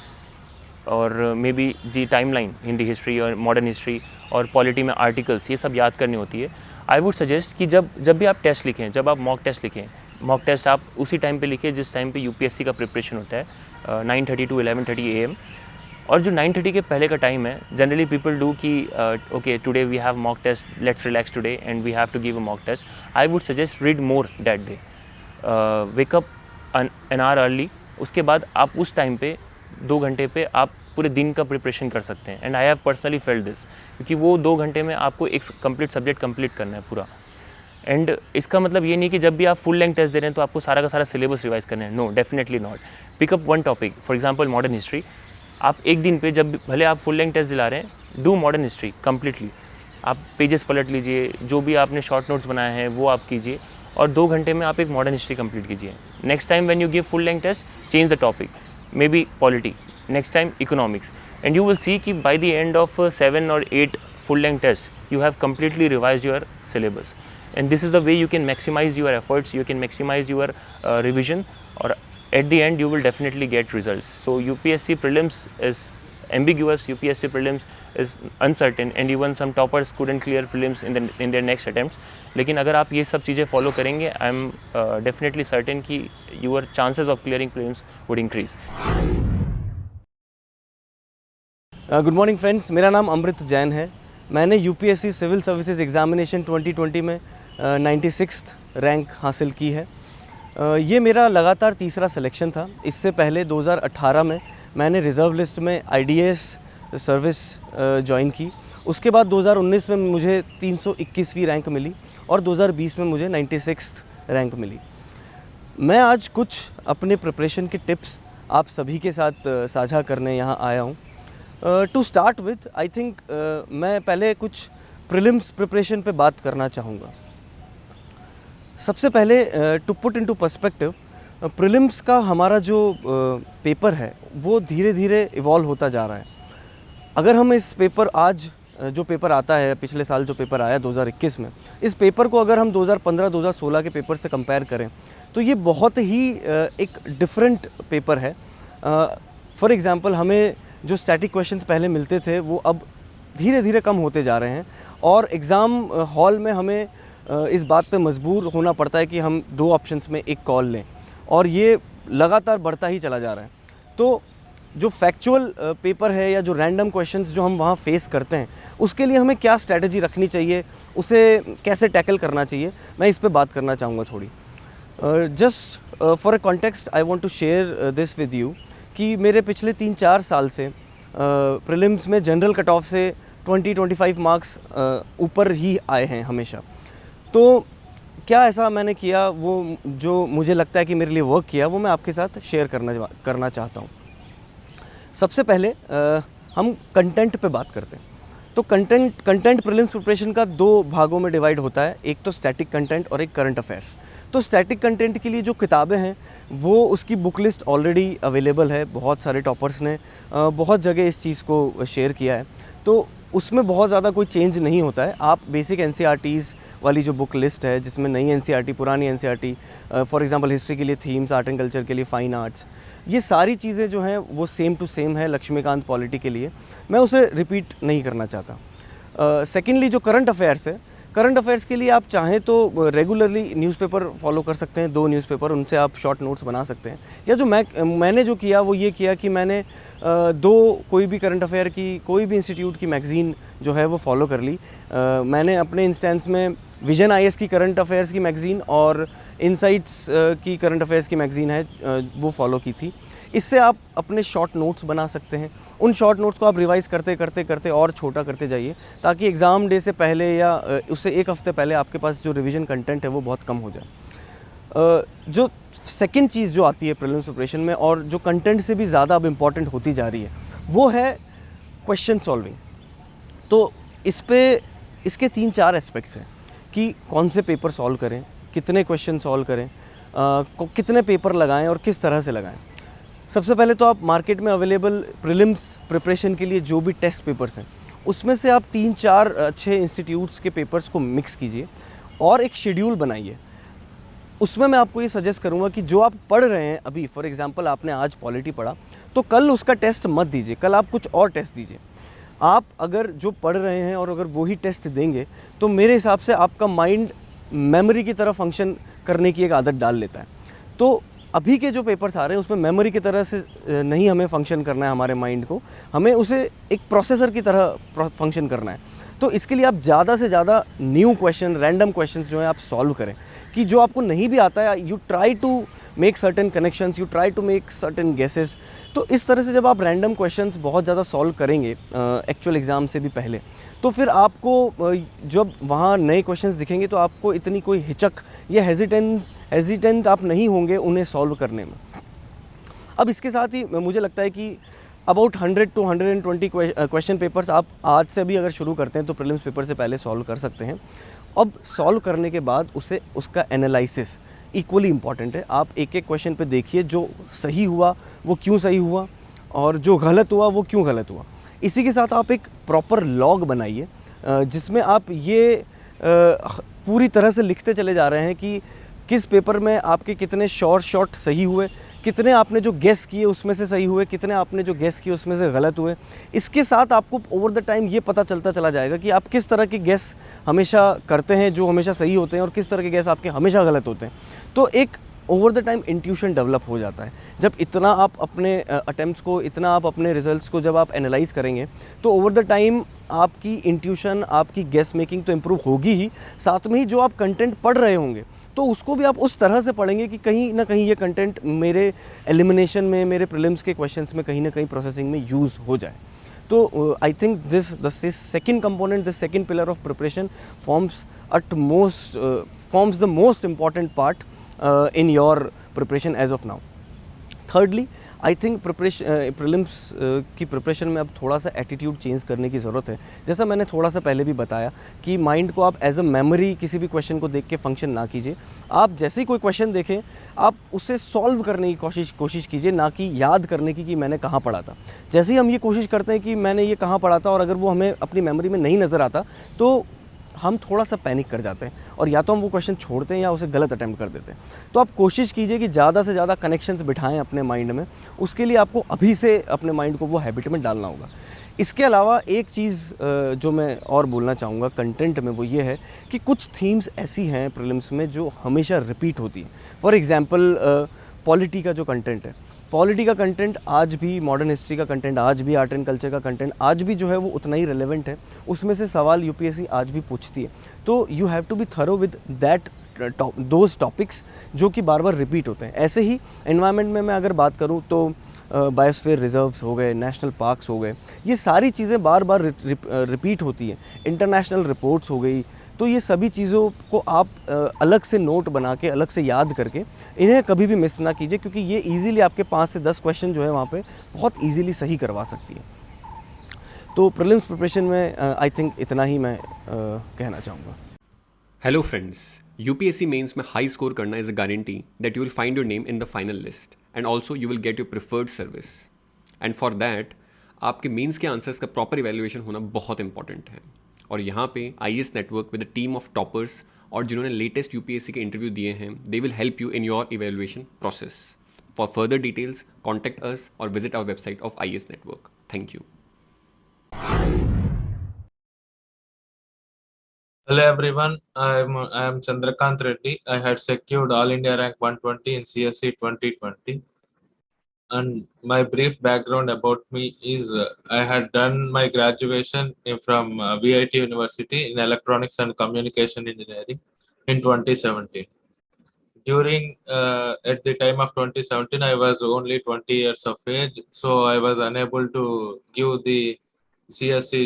S6: और may be the timeline, Hindi history और मॉडर्न हिस्ट्री और पॉलिटी में आर्टिकल्स, ये सब याद करनी होती है। आई वुड सजेस्ट कि जब भी आप टेस्ट लिखें, जब आप मॉक टेस्ट लिखें, मॉक टेस्ट आप उसी टाइम पे लिखें जिस टाइम पे UPSC का प्रिपरेशन होता है, 9:30 to 11:30 AM। और जो 9:30 के पहले का टाइम है, जनरली पीपल डू कि okay today we have mock test, let's relax today and we have to give a mock test. I would suggest read more that day, wake up an hour early. उसके बाद आप उस time पे 2 घंटे पे आप पूरे दिन का प्रिपरेशन कर सकते हैं। And I have personally felt this, क्योंकि वो 2 घंटे में आपको एक कंप्लीट सब्जेक्ट कंप्लीट करना है पूरा। एंड इसका मतलब ये नहीं कि जब भी आप फुल लेंथ टेस्ट दे रहे हैं तो आपको सारा का सारा सिलेबस रिवाइज करना है, no, definitely not. Pick up one topic, for example modern history. आप एक दिन पे, जब भले आप फुल लेंथ टेस्ट दिला रहे हैं, डू मॉडर्न हिस्ट्री कम्प्लीटली। आप पेजेस पलट लीजिए, जो भी आपने शॉर्ट नोट्स बनाए हैं वो आप कीजिए, और 2 घंटे में आप एक मॉडर्न हिस्ट्री कंप्लीट कीजिए। Next time when you give full length test, change the topic, may be polity, next time economics, and you will see कि by the end of 7 or 8 full length tests you have completely revised your syllabus, and this is the way you can maximize your efforts, you can maximize your revision, or at the end you will definitely get results. So UPSC prelims is ambiguous, UPSC prelims is uncertain, and even some toppers couldn't clear prelims in their next attempts. लेकिन अगर आप ये सब चीज़ें follow करेंगे, I am definitely certain कि your chances of clearing prelims would increase.
S7: Good morning friends, मेरा नाम अमृत जैन है। मैंने UPSC सिविल सर्विसेज एग्जामिनेशन 2020 में 96th रैंक हासिल की है। ये मेरा लगातार तीसरा सिलेक्शन था। इससे पहले 2018 में मैंने रिज़र्व लिस्ट में IDAS सर्विस ज्वाइन की। उसके बाद 2019 में मुझे 321वीं रैंक मिली और 2020 में मुझे 96th रैंक मिली। मैं आज कुछ अपने प्रिपरेशन के टिप्स आप सभी के साथ साझा करने यहाँ आया हूँ। To start with I think मैं पहले कुछ प्रीलिम्स प्रिपरेशन पे बात करना चाहूँगा। सबसे पहले to put into perspective, prelims का हमारा जो पेपर है वो धीरे धीरे इवॉल्व होता जा रहा है। अगर हम इस पेपर आज जो पेपर आता है, पिछले साल जो पेपर आया 2021 में, इस पेपर को अगर हम 2015-2016 के पेपर से कंपेयर करें तो ये बहुत ही एक डिफरेंट पेपर है। फॉर एग्ज़ाम्पल, हमें जो स्टैटिक क्वेश्चंस पहले मिलते थे वो अब धीरे धीरे कम होते जा रहे हैं और एग्ज़ाम हॉल में हमें इस बात पे मजबूर होना पड़ता है कि हम 2 ऑप्शंस में एक कॉल लें, और ये लगातार बढ़ता ही चला जा रहा है। तो जो फैक्चुअल पेपर है या जो रैंडम क्वेश्चंस जो हम वहाँ फेस करते हैं, उसके लिए हमें क्या स्ट्रैटेजी रखनी चाहिए, उसे कैसे टैकल करना चाहिए, मैं इस पे बात करना चाहूँगा थोड़ी। Just for a context I want to share this with you कि मेरे पिछले 3-4 साल से प्रीलिम्स में जनरल कट ऑफ से 20-25 मार्क्स ऊपर ही आए हैं हमेशा। तो क्या ऐसा मैंने किया, वो जो मुझे लगता है कि मेरे लिए वर्क किया, वो मैं आपके साथ शेयर करना चाहता हूँ। सबसे पहले हम कंटेंट पे बात करते हैं। तो कंटेंट प्रीलिम्स प्रिपरेशन का 2 भागों में डिवाइड होता है, एक तो स्टैटिक कंटेंट और एक करंट अफेयर्स। तो स्टैटिक कंटेंट के लिए जो किताबें हैं वो उसकी बुक लिस्ट ऑलरेडी अवेलेबल है, बहुत सारे टॉपर्स ने बहुत जगह इस चीज़ को शेयर किया है, तो उसमें बहुत ज़्यादा कोई चेंज नहीं होता है। आप बेसिक NCERTs वाली जो बुक लिस्ट है, जिसमें नई NCERT, पुरानी NCERT, फॉर एग्जांपल हिस्ट्री के लिए थीम्स, आर्ट एंड कल्चर के लिए फाइन आर्ट्स, ये सारी चीज़ें जो हैं वो सेम टू सेम है लक्ष्मीकांत पॉलिटी के लिए, मैं उसे रिपीट नहीं करना चाहता। सेकेंडली, जो करंट अफेयर्स है, करंट अफेयर्स के लिए आप चाहें तो रेगुलरली न्यूज़पेपर फॉलो कर सकते हैं, 2 न्यूज़पेपर, उनसे आप शॉर्ट नोट्स बना सकते हैं। या जो मैंने जो किया वो ये किया कि मैंने 2 कोई भी करंट अफेयर की, कोई भी इंस्टीट्यूट की मैगज़ीन जो है वो फॉलो कर ली। मैंने अपने इंस्टेंस में विजन IAS की करंट अफेयर्स की मैगज़ीन और इनसाइट्स की करंट अफेयर्स की मैगज़ीन है, वो फॉलो की थी। इससे आप अपने शॉर्ट नोट्स बना सकते हैं। उन शॉर्ट नोट्स को आप रिवाइज़ करते और छोटा करते जाइए, ताकि एग्ज़ाम डे से पहले या उससे 1 हफ़्ते पहले आपके पास जो रिवीजन कंटेंट है वो बहुत कम हो जाए। जो सेकंड चीज़ जो आती है प्रीलिम्स प्रिपरेशन में और जो कंटेंट से भी ज़्यादा अब इम्पॉर्टेंट होती जा रही है, वो है क्वेश्चन सॉल्विंग। तो इसके 3-4 एस्पेक्ट्स हैं कि कौन से पेपर सॉल्व करें, कितने क्वेश्चन सॉल्व करें, कितने पेपर लगाएं और किस तरह से लगाएं। सबसे पहले तो आप मार्केट में अवेलेबल प्रीलिम्स प्रिपरेशन के लिए जो भी टेस्ट पेपर्स हैं, उसमें से आप 3-4 अच्छे इंस्टीट्यूट्स के पेपर्स को मिक्स कीजिए और एक शेड्यूल बनाइए। उसमें मैं आपको ये सजेस्ट करूँगा कि जो आप पढ़ रहे हैं अभी, फॉर एग्जांपल आपने आज पॉलिटी पढ़ा, तो कल उसका टेस्ट मत दीजिए, कल आप कुछ और टेस्ट दीजिए। आप अगर जो पढ़ रहे हैं और अगर वही टेस्ट देंगे तो मेरे हिसाब से आपका माइंड मेमोरी की तरह फंक्शन करने की एक आदत डाल लेता है। तो अभी के जो पेपर्स आ रहे हैं उसमें मेमोरी की तरह से नहीं हमें फंक्शन करना है हमारे माइंड को, हमें उसे एक प्रोसेसर की तरह फंक्शन करना है। तो इसके लिए आप ज़्यादा से ज़्यादा न्यू क्वेश्चन, रैंडम क्वेश्चंस जो है आप सॉल्व करें, कि जो आपको नहीं भी आता है you try to make certain connections, you try to make certain guesses. तो इस तरह से जब आप रैंडम क्वेश्चंस बहुत ज़्यादा सॉल्व करेंगे एक्चुअल एग्ज़ाम से भी पहले, तो फिर आपको जब वहाँ नए क्वेश्चंस दिखेंगे तो आपको इतनी कोई हिचक या हेजिटेंट आप नहीं होंगे उन्हें सॉल्व करने में। अब इसके साथ ही मुझे लगता है कि अबाउट 100 to 120 क्वेश्चन पेपर्स आप आज से भी अगर शुरू करते हैं तो प्रीलिम्स पेपर से पहले सॉल्व कर सकते हैं। अब सॉल्व करने के बाद उसका एनालिसिस इक्वली इम्पॉर्टेंट है। आप एक एक क्वेश्चन पे देखिए, जो सही हुआ वो क्यों सही हुआ और जो गलत हुआ वो क्यों गलत हुआ। इसी के साथ आप एक प्रॉपर लॉग बनाइए जिसमें आप ये पूरी तरह से लिखते चले जा रहे हैं कि किस पेपर में आपके कितने शॉट सही हुए, कितने आपने जो गेस किए उसमें से सही हुए, कितने आपने जो गेस किए उसमें से गलत हुए। इसके साथ आपको ओवर द टाइम ये पता चलता चला जाएगा कि आप किस तरह के गेस हमेशा करते हैं जो हमेशा सही होते हैं और किस तरह के गेस आपके हमेशा गलत होते हैं। तो एक over the time intuition develop हो जाता है। जब इतना आप अपने अटेम्प्ट्स को, इतना आप अपने रिजल्ट्स को जब आप एनालाइज करेंगे तो ओवर द टाइम आपकी इंट्यूशन, आपकी गेस मेकिंग तो इम्प्रूव होगी ही, साथ में ही जो आप कंटेंट पढ़ रहे होंगे तो उसको भी आप उस तरह से पढ़ेंगे कि कहीं ना कहीं ये कंटेंट मेरे एलिमिनेशन में, मेरे प्रीलिम्स के क्वेश्चंस में कहीं ना कहीं प्रोसेसिंग में यूज़ हो जाए। तो I think the second component, the second pillar of preparation forms the most important part in your preparation as of now. Thirdly I think prelims की प्रिपरेशन में अब थोड़ा सा एटीट्यूड चेंज करने की ज़रूरत है. जैसा मैंने थोड़ा सा पहले भी बताया कि माइंड को आप एज अ मेमोरी किसी भी क्वेश्चन को देख के फंक्शन ना कीजिए. आप जैसे ही कोई क्वेश्चन देखें आप उसे सॉल्व करने की कोशिश कीजिए, ना कि याद करने की कि मैंने कहाँ पढ़ा था. जैसे ही हम ये कोशिश करते हैं कि मैंने ये कहाँ पढ़ा था और अगर वो हमें अपनी मेमोरी में नहीं नज़र आता तो हम थोड़ा सा पैनिक कर जाते हैं और या तो हम वो क्वेश्चन छोड़ते हैं या उसे गलत अटैम्प्ट कर देते हैं. तो आप कोशिश कीजिए कि ज़्यादा से ज़्यादा कनेक्शंस बिठाएं अपने माइंड में. उसके लिए आपको अभी से अपने माइंड को वो हैबिट में डालना होगा. इसके अलावा एक चीज़ जो मैं और बोलना चाहूँगा कंटेंट में, वो ये है कि कुछ थीम्स ऐसी हैं प्रीलिम्स में जो हमेशा रिपीट होती हैं. फॉर एग्ज़ाम्पल पॉलिटी का जो कंटेंट है, पॉलिटी का कंटेंट आज भी, मॉडर्न हिस्ट्री का कंटेंट आज भी, आर्ट एंड कल्चर का कंटेंट आज भी जो है वो उतना ही रेलेवेंट है. उसमें से सवाल यूपीएससी आज भी पूछती है. तो you have to be thorough with that those topics जो कि बार बार रिपीट होते हैं. ऐसे ही एनवायरनमेंट में मैं अगर बात करूँ तो बायोस्फीयर रिजर्व्स हो गए, नेशनल पार्क्स हो गए, ये सारी चीज़ें बार बार रिपीट होती हैं. इंटरनेशनल रिपोर्ट्स हो गई. तो ये सभी चीज़ों को आप अलग से नोट बना के, अलग से याद करके इन्हें कभी भी मिस ना कीजिए, क्योंकि ये इजीली आपके 5 से 10 क्वेश्चन जो है वहाँ पे बहुत इजीली सही करवा सकती है. तो प्रीलिम्स प्रिपरेशन में आई थिंक इतना ही मैं कहना चाहूँगा.
S1: हेलो फ्रेंड्स, यूपीएससी मेंस में हाई स्कोर करना is a guarantee that you will find your name in the final list and also you will get your preferred service. And for that आपके mains के answers का proper evaluation होना बहुत important है. और यहाँ पे IAS network with a team of toppers और जिन्होंने लेटेस्ट यूपीएससी के इंटरव्यू दिए हैं, they will help you in your evaluation process. For further details contact us और visit our website of IAS network. Thank you.
S8: Hello everyone, I am Chandrakant Reddy. I had secured All India rank 120 in CSE 2020. And my brief background about me is I had done my graduation from VIT University in Electronics and Communication Engineering in 2017. During at the time of 2017, I was only 20 years of age, so I was unable to give the CSE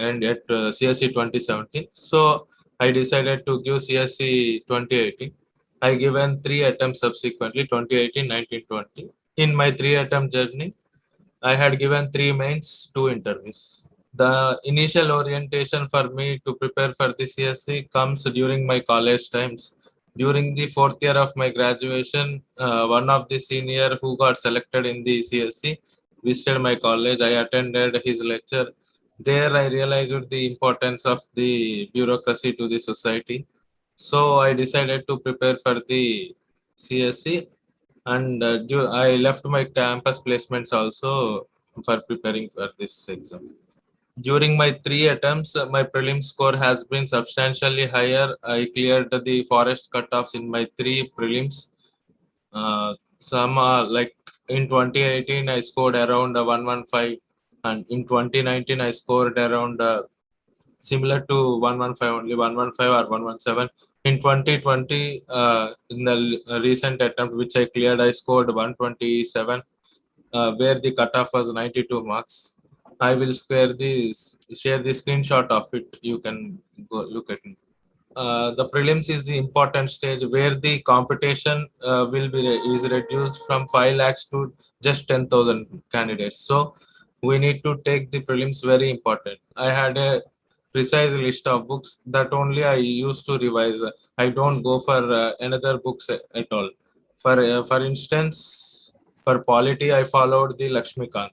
S8: and at CSE 2017. So I decided to give CSE 2018. I given 3 attempts subsequently, 2018, 19, 20. In my 3 attempt journey, I had given 3 mains, 2 interviews. The initial orientation for me to prepare for the CSE comes during my college times. During the 4th year of my graduation, one of the senior who got selected in the CSE visited my college. I attended his lecture. There I realized the importance of the bureaucracy to the society. So I decided to prepare for the CSE, and I left my campus placements also for preparing for this exam. During my 3 attempts, my prelim score has been substantially higher. I cleared the forest cutoffs in my 3 prelims. Some like in 2018, I scored around 115, and in 2019, I scored around similar to 115, only 115 or 117. In 2020, in the recent attempt which I cleared, I scored 127, where the cutoff was 92 marks. I will share the screenshot of it. You can go look at it. The prelims is the important stage where the competition is reduced from 5 lakhs to just 10,000 candidates. So we need to take the prelims very important. I had a precise list of books that only I used to revise. I don't go for another books at all. For instance, for polity, I followed the Lakshmikant.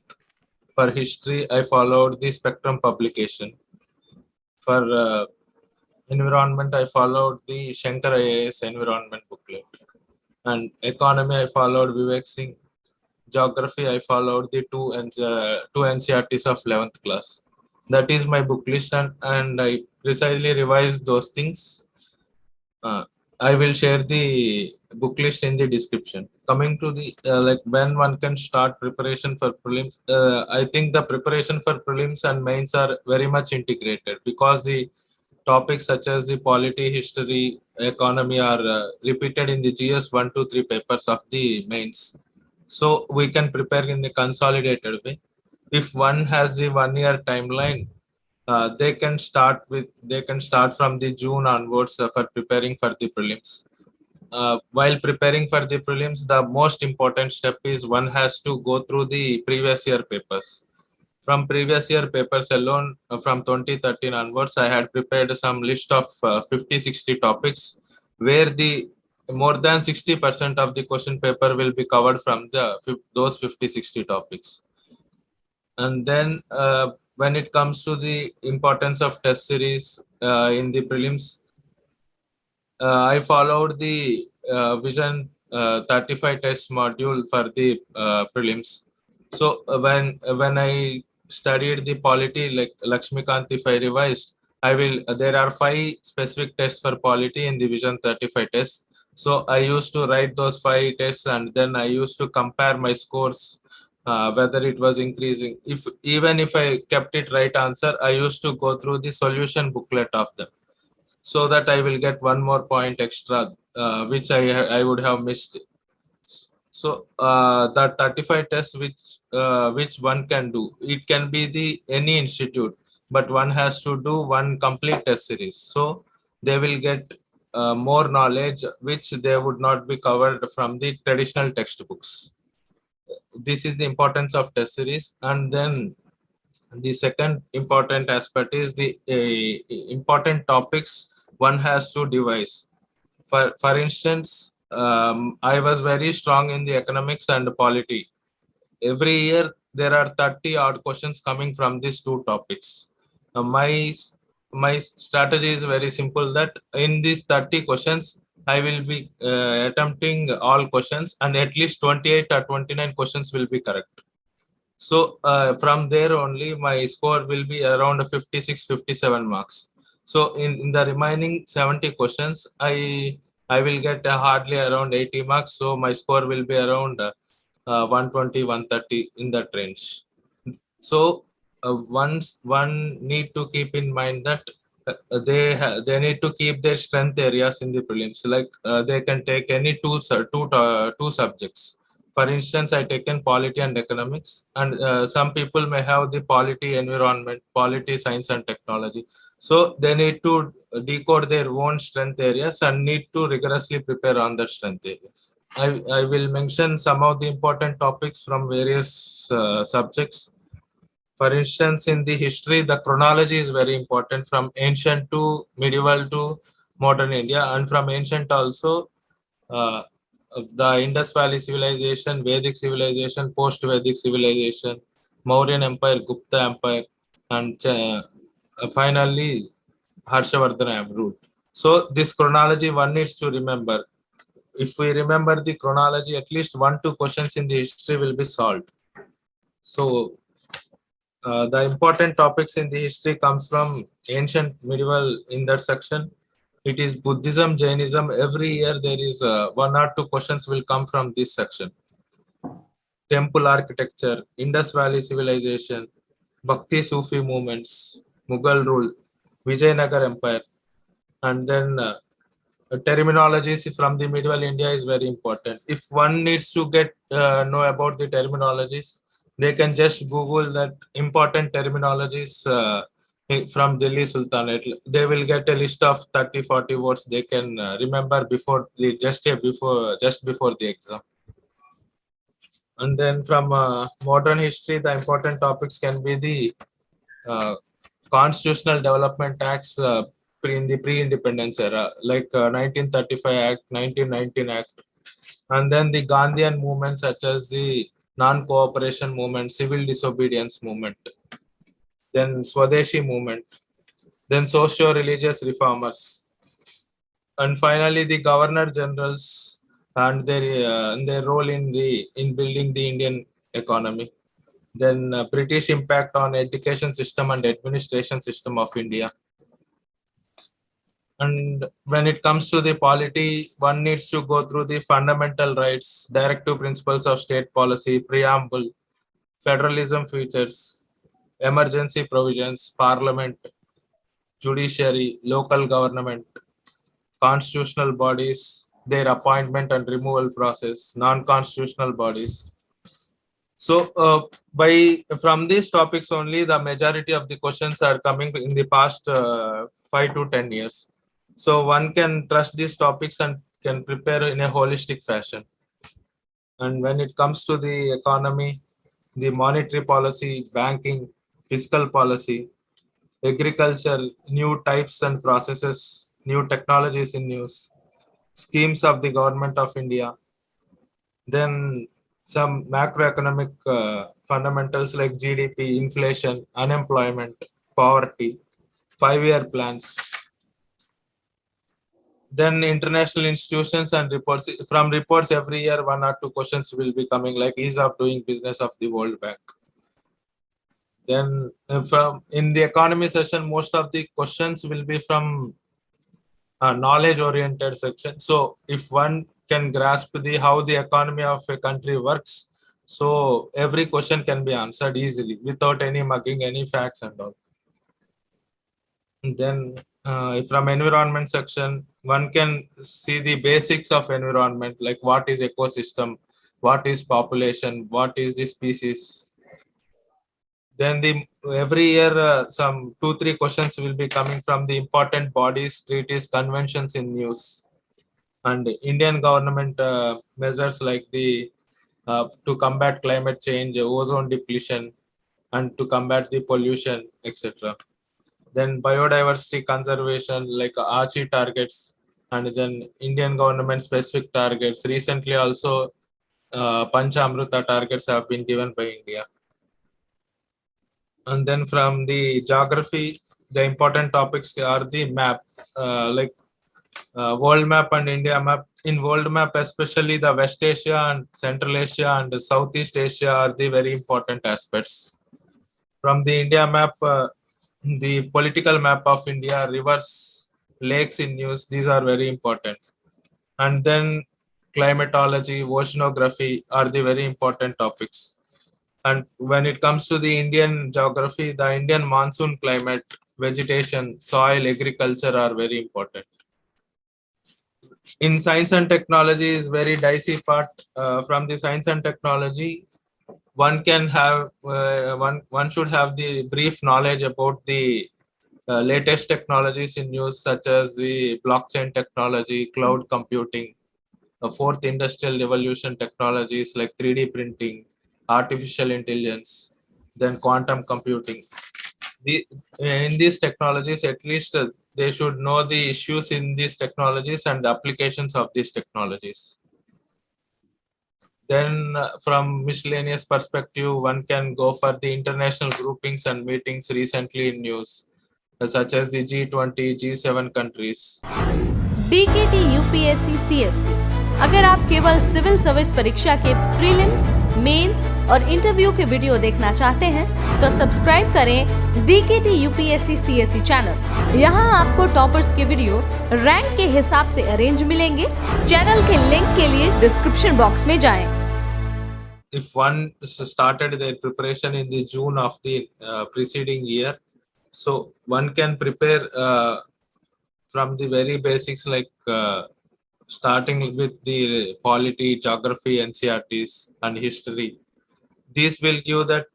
S8: For history, I followed the Spectrum publication. For environment, I followed the Shankar IAS environment booklet. And economy, I followed Vivek Singh. Geography, I followed the two NCRTs of 11th class. That is my book list, and I precisely revised those things. I will share the book list in the description. Coming to the like when one can start preparation for prelims, I think the preparation for prelims and mains are very much integrated, because the topics such as the polity, history, economy are repeated in the GS 1, 2, 3 papers of the mains. So we can prepare in a consolidated way. If one has the 1 year timeline, they can start from the June onwards for preparing for the prelims. while preparing for the prelims, the most important step is one has to go through the previous year papers. From previous year papers alone, from 2013 onwards, I had prepared some list of 50-60 topics where the more than 60% of the question paper will be covered from those 50-60 topics. And then when it comes to the importance of test series in the prelims, I followed the Vision 35 test module for the prelims. So when I studied the polity, like Lakshmikant, if I revised, there are 5 specific tests for polity in the Vision 35 test. So I used to write those 5 tests, and then I used to compare my scores, whether it was increasing. Even if I kept it right answer, I used to go through the solution booklet of them, so that I will get one more point extra, which I would have missed. So the 35 tests which one can do, it can be the any institute, but one has to do one complete test series. So they will get more knowledge which they would not be covered from the traditional textbooks. This is the importance of test series. And then the second important aspect is the important topics one has to devise. For instance, I was very strong in the economics and polity. Every year there are 30 odd questions coming from these two topics. My strategy is very simple, that in these 30 questions I will be attempting all questions, and at least 28 or 29 questions will be correct. So from there only my score will be around 56-57 marks. So in the remaining 70 questions, I will get hardly around 80 marks. So my score will be around 120-130 in that range. So once one need to keep in mind that they need to keep their strength areas in the prelims. Like they can take any two subjects. For instance, I taken polity and economics, and some people may have the polity environment, polity science and technology. So they need to decode their own strength areas and need to rigorously prepare on the strength areas. I will mention some of the important topics from various subjects. For instance, in the history, the chronology is very important, from ancient to medieval to modern India, and from ancient also the Indus Valley civilization, Vedic civilization, post-Vedic civilization, Mauryan Empire, Gupta Empire, and finally Harshavardhana ruled. So this chronology one needs to remember. If we remember the chronology, at least 1-2 questions in the history will be solved. So the important topics in the history comes from ancient, medieval in that section. It is Buddhism, Jainism. Every year there is 1 or 2 questions will come from this section. Temple architecture, Indus Valley civilization, Bhakti Sufi movements, Mughal rule, Vijayanagar Empire, and then terminologies from the medieval India is very important. If one needs to get know about the terminologies, they can just Google that important terminologies from Delhi Sultanate. They will get a list of 30-40 words they can remember before just before the exam. And then from modern history, the important topics can be the Constitutional Development Acts in the pre-independence era, like 1935 Act, 1919 Act, and then the Gandhian movement such as the non-cooperation movement, civil disobedience movement, then Swadeshi movement, then socio-religious reformers, and finally the governor generals and their role in building the Indian economy. Then British impact on education system and administration system of India. And when it comes to the polity, one needs to go through the fundamental rights, directive principles of state policy, preamble, federalism features, emergency provisions, parliament, judiciary, local government, constitutional bodies, their appointment and removal process, non-constitutional bodies. So from these topics only, the majority of the questions are coming in the past 5 to 10 years. So one can trust these topics and can prepare in a holistic fashion. And when it comes to the economy, the monetary policy, banking, fiscal policy, agriculture, new types and processes, new technologies in use, schemes of the government of India, then some macroeconomic fundamentals like GDP, inflation, unemployment, poverty, 5-year plans. Then international institutions and reports. From reports every year, 1 or 2 questions will be coming, like ease of doing business of the World Bank. Then from in the economy session, most of the questions will be from knowledge oriented section. So if one can grasp the how the economy of a country works, so every question can be answered easily without any mugging any facts and all. And then from environment section, one can see the basics of environment, like what is ecosystem, what is population, what is the species. Then every year some 2-3 questions will be coming from the important bodies, treaties, conventions in news, and Indian government measures like the to combat climate change, ozone depletion, and to combat the pollution, etc. Then biodiversity conservation, like Aichi targets, and then Indian government specific targets. Recently also Panchamrita targets have been given by India. And then from the geography, the important topics are the map, world map and India map. In world map, especially the West Asia and Central Asia and Southeast Asia are the very important aspects. From the India map, the political map of India, rivers, lakes in news, these are very important. And then climatology, oceanography are the very important topics. And when it comes to the Indian geography, the Indian monsoon climate, vegetation, soil, agriculture are very important. In science and technology is very dicey part. From the science and technology, one can have one should have the brief knowledge about the latest technologies in use, such as the blockchain technology, cloud computing, fourth industrial revolution technologies like 3D printing, artificial intelligence, then quantum computing. In these technologies, at least they should know the issues in these technologies and the applications of these technologies. Then from miscellaneous perspective, one can go for the international groupings and meetings recently in news, such as the G20, G7 countries.
S5: DKT UPSC CSC। अगर आप केवल civil service परीक्षा के prelims, mains और interview के video देखना चाहते हैं तो सब्सक्राइब करें DKT UPSC CSC चैनल। यहाँ आपको टॉपर्स के वीडियो रैंक के हिसाब से अरेंज मिलेंगे। चैनल के लिंक के लिए डिस्क्रिप्शन बॉक्स में जाएं।
S8: If one started their preparation in the June of the preceding year, so one can prepare from the very basics, like starting with the polity, geography, NCERTs, and history. These will give that.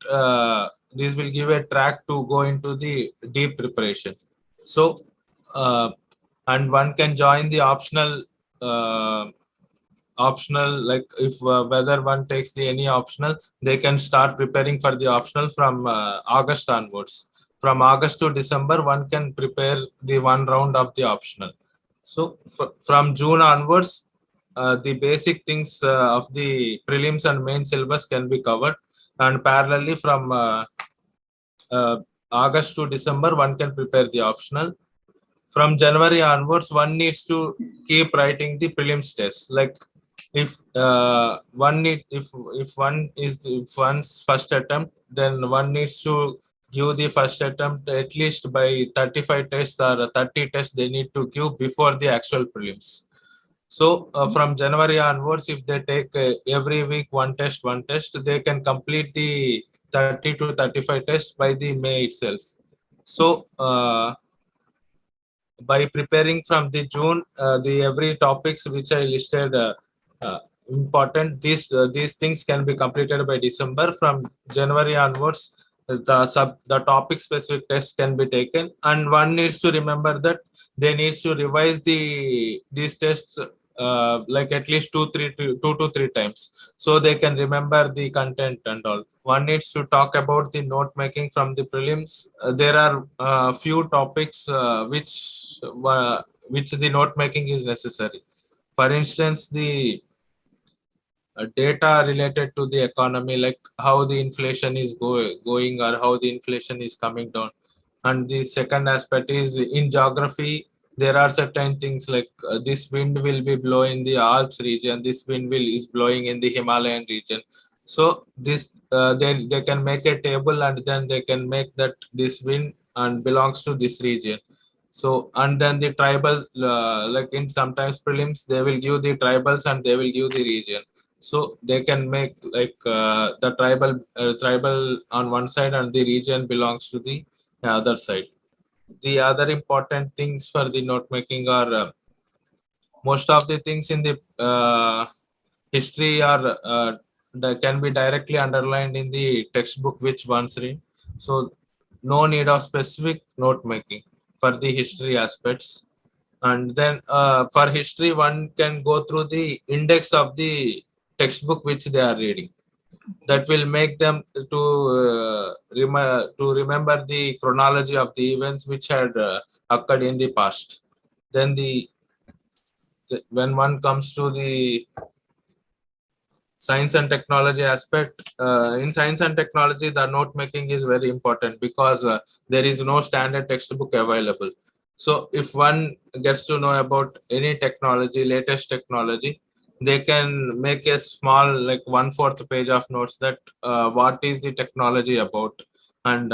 S8: These will give a track to go into the deep preparation. So, and one can join the optional. Like if whether one takes any optional, they can start preparing for the optional from August onwards. From August to December, one can prepare the one round of the optional. So from June onwards, the basic things of the prelims and main syllabus can be covered, and parallelly from August to December, one can prepare the optional. From January onwards, one needs to keep writing the prelims tests. Like if one's first attempt, then one needs to give the first attempt at least by 35 tests or 30 tests they need to give before the actual prelims. So from January onwards, if they take every week one test, they can complete the 30 to 35 tests by the May itself. So by preparing from the June, the every topics which I listed important, these things can be completed by December. From January onwards, the topic specific tests can be taken, and one needs to remember that they needs to revise these tests like at least two to three times, so they can remember the content and all. One needs to talk about the note making from the prelims. There are few topics which the note making is necessary. For instance, the data related to the economy, like how the inflation is going or how the inflation is coming down. And the second aspect is in geography, there are certain things like this wind will be blowing in the Alps region, this wind will is blowing in the Himalayan region. So this they can make a table, and then they can make that this wind and belongs to this region. So, and then the tribal, like in sometimes prelims, they will give the tribals and they will give the region. So they can make like the tribal on one side and the region belongs to the other side. The other important things for the note making are most of the things in the history are that can be directly underlined in the textbook which one's read. So no need of specific note making for the history aspects. And then for history, one can go through the index of the textbook which they are reading. That will make them to remember the chronology of the events which had occurred in the past. Then when one comes to the science and technology aspect, in science and technology, the note making is very important because there is no standard textbook available. So if one gets to know about any technology, latest technology, they can make a small, like 1/4 page of notes that what is the technology about and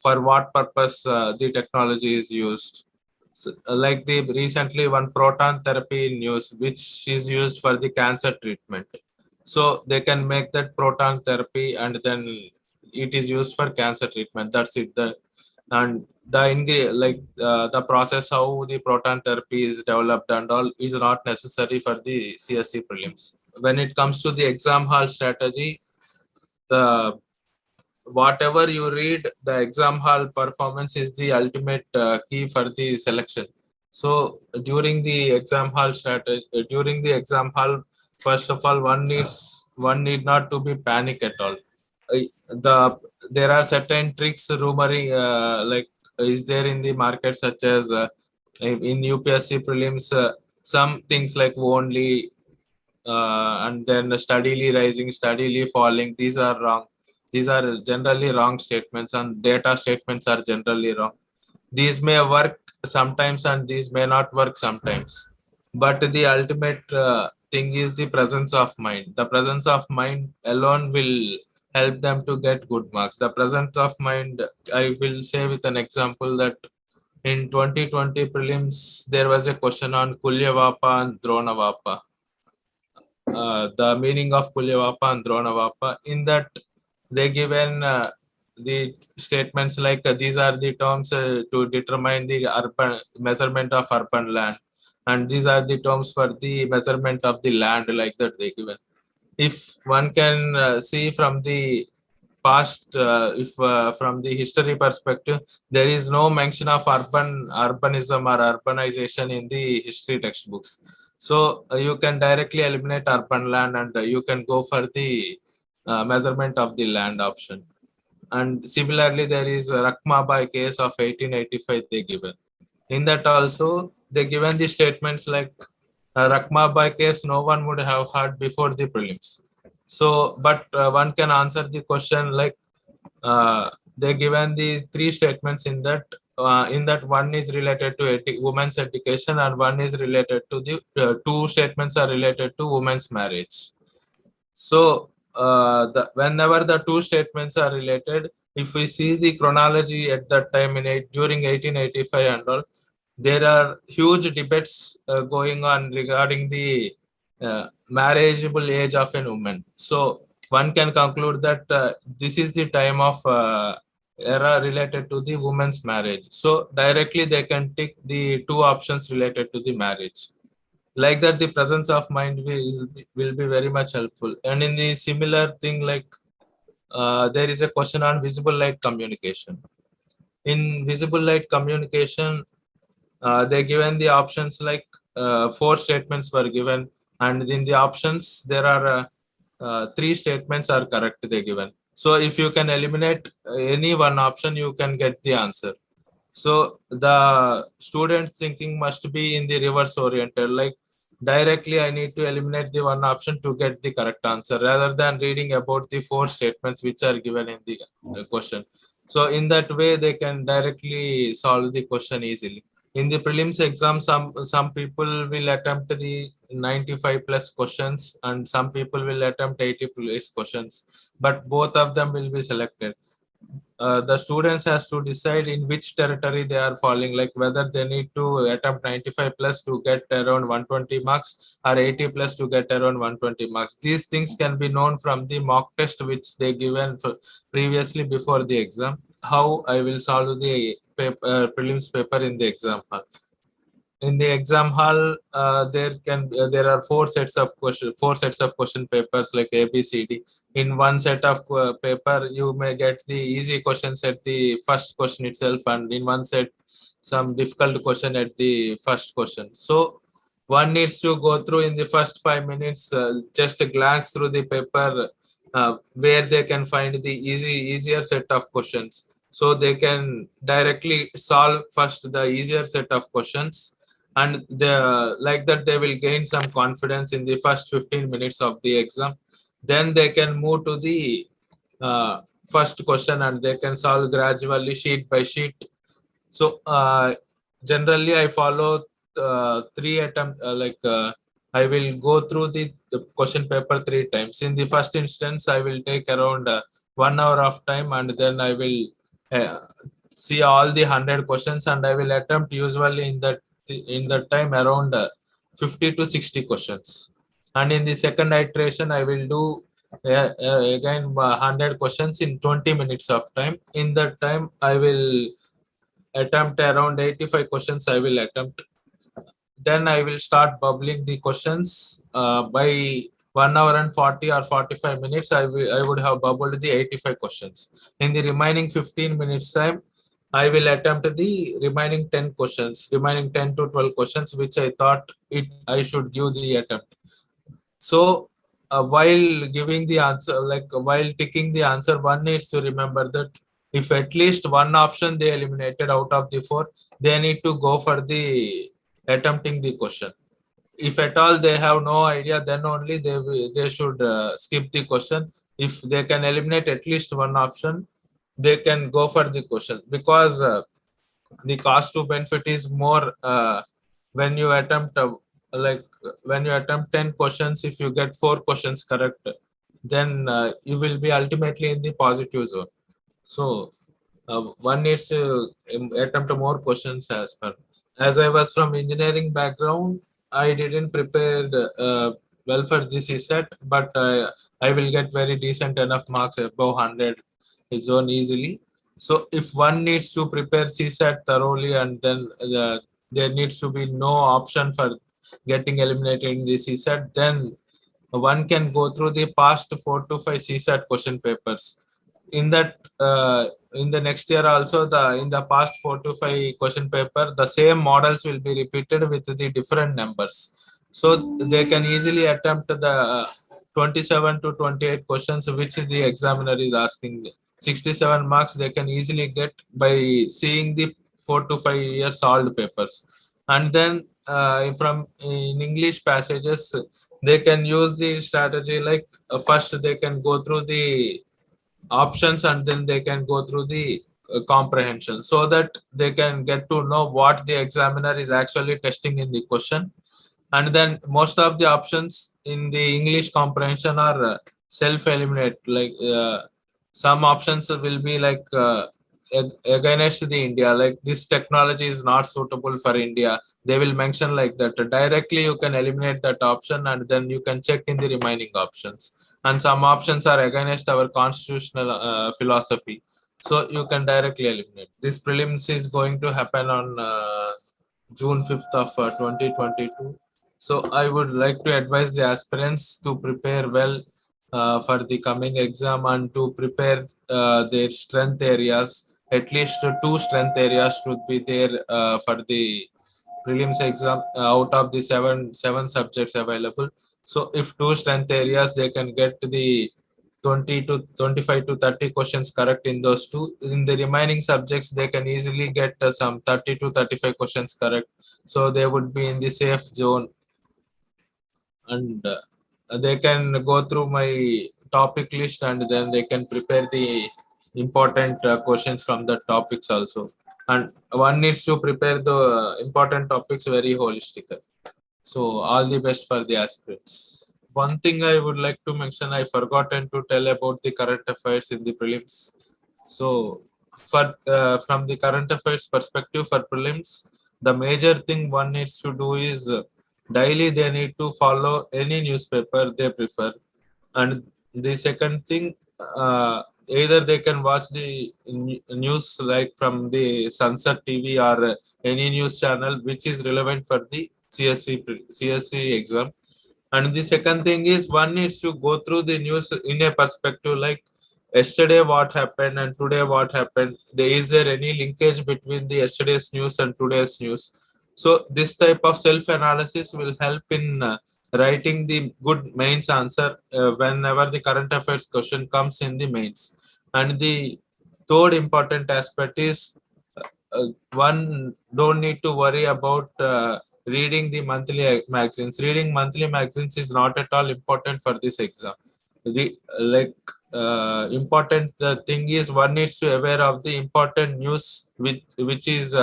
S8: for what purpose the technology is used. So, like the recently one proton therapy news, which is used for the cancer treatment. So they can make that proton therapy and then it is used for cancer treatment. That's it. And the process how the proton therapy is developed and all is not necessary for the CSE prelims. When it comes to the exam hall strategy, the whatever you read, the exam hall performance is the ultimate key for the selection. So during the exam hall strategy, during the exam hall, first of all, one need not to be panic at all. There are certain tricks rumoring like is there in the market, such as in UPSC prelims, some things like only and then steadily rising, steadily falling. These are wrong. These are generally wrong statements, and data statements are generally wrong. These may work sometimes and these may not work sometimes. But the ultimate thing is the presence of mind. The presence of mind alone will help them to get good marks. The presence of mind, I will say with an example that in 2020 prelims, there was a question on Kulyavapa and Dronavapa. The meaning of Kulyavapa and Dronavapa. In that, they given the statements like these are the terms to determine the urban measurement of urban land, and these are the terms for the measurement of the land, like that they given. If one can see from the past, if from the history perspective, there is no mention of urbanism or urbanization in the history textbooks. So you can directly eliminate urban land and you can go for the measurement of the land option. And similarly, there is a Rakmabai case of 1885 they given. In that also, they given the statements like Rakmabai case no one would have heard before the prelims. So, but one can answer the question like they given the three statements in that. In that, one is related to women's education and one is related to the two statements are related to women's marriage. So whenever the two statements are related, if we see the chronology at that time during 1885 and all, there are huge debates going on regarding the marriageable age of a woman. So one can conclude that this is the time of era related to the women's marriage. So directly they can tick the two options related to the marriage. Like that, the presence of mind will be very much helpful. And in the similar thing, like there is a question on visible light communication. In visible light communication, they're given the options like 4 statements were given, and in the options there are 3 statements are correct they given. So if you can eliminate any one option, you can get the answer. So the student thinking must be in the reverse oriented, like directly I need to eliminate the one option to get the correct answer, rather than reading about the 4 statements which are given in the question. So in that way they can directly solve the question easily. In the prelims exam, some people will attempt the 95 plus questions and some people will attempt 80 plus questions, but both of them will be selected. The students has to decide in which territory they are falling, like whether they need to attempt 95 plus to get around 120 marks or 80 plus to get around 120 marks. These things can be known from the mock test which they given previously before the exam. How I will solve the prelims paper in the exam hall. In the exam hall, there are 4 sets of question papers like A, B, C, D. In one set of paper, you may get the easy questions at the first question itself, and in one set, some difficult question at the first question. So one needs to go through in the first 5 minutes, just a glance through the paper, where they can find the easier set of questions. So they can directly solve first the easier set of questions, and like that they will gain some confidence in the first 15 minutes of the exam. Then they can move to the first question and they can solve gradually sheet by sheet. So generally I follow 3 attempts, I will go through the question paper 3 times. In the first instance, I will take around 1 hour of time, and then I will see all the 100 questions, and I will attempt usually in that time around 50 to 60 questions. And in the second iteration, I will do again 100 questions in 20 minutes of time. In that time, I will attempt around 85 questions. I will attempt. Then I will start bubbling the questions. By 1 hour and 40 or 45 minutes, I would have bubbled the 85 questions. In the remaining 15 minutes time, I will attempt the remaining 10 questions, remaining 10 to 12 questions, which I thought I should give the attempt. So while giving the answer, while ticking the answer, one needs to remember that if at least one option they eliminated out of the 4, they need to go for the attempting the question. If at all they have no idea, then only they should skip the question. If they can eliminate at least one option, they can go for the question, because the cost to benefit is more when you attempt when you attempt 10 questions. If you get 4 questions correct, then you will be ultimately in the positive zone. So one needs to attempt more questions as per. As I was from engineering background, I didn't prepare well for this CSAT, but I will get very decent enough marks above 100 zone easily. So if one needs to prepare CSAT thoroughly, and then there needs to be no option for getting eliminated in the CSAT, then one can go through the past 4 to 5 CSAT question papers. In that, in the next year also, in the past 4 to 5 question paper, the same models will be repeated with the different numbers. So they can easily attempt the 27 to 28 questions which the examiner is asking. 67 marks they can easily get by seeing the 4 to 5 years solved papers. And then in English passages, they can use the strategy like first they can go through the options and then they can go through the comprehension, so that they can get to know what the examiner is actually testing in the question. And then most of the options in the English comprehension are self-eliminate, like some options will be like against the India, like this technology is not suitable for India. They will mention like that. Directly you can eliminate that option and then you can check in the remaining options. And some options are against our constitutional philosophy. So you can directly eliminate. This prelims is going to happen on June 5th of 2022. So I would like to advise the aspirants to prepare well for the coming exam and to prepare their strength areas. At least 2 strength areas should be there for the prelims exam out of the seven subjects available. So if 2 strength areas, they can get the 20 to 25 to 30 questions correct in those 2. In the remaining subjects, they can easily get some 30 to 35 questions correct. So they would be in the safe zone, and they can go through my topic list, and then they can prepare the important questions from the topics also. And one needs to prepare the important topics very holistically. So all the best for the aspirants. One thing I would like to mention, I forgotten to tell about the current affairs in the prelims. So for from the current affairs perspective for prelims, the major thing one needs to do is daily they need to follow any newspaper they prefer. And the second thing, either they can watch the news like from the Sunset TV or any news channel which is relevant for the CSC exam. And the second thing is one needs to go through the news in a perspective like yesterday what happened and today what happened. Is there any linkage between the yesterday's news and today's news? So this type of self-analysis will help in writing the good mains answer whenever the current affairs question comes in the mains. And the third important aspect is one don't need to worry about reading the monthly magazines. Reading monthly magazines is not at all important for this exam. Important the thing is one needs to aware of the important news which is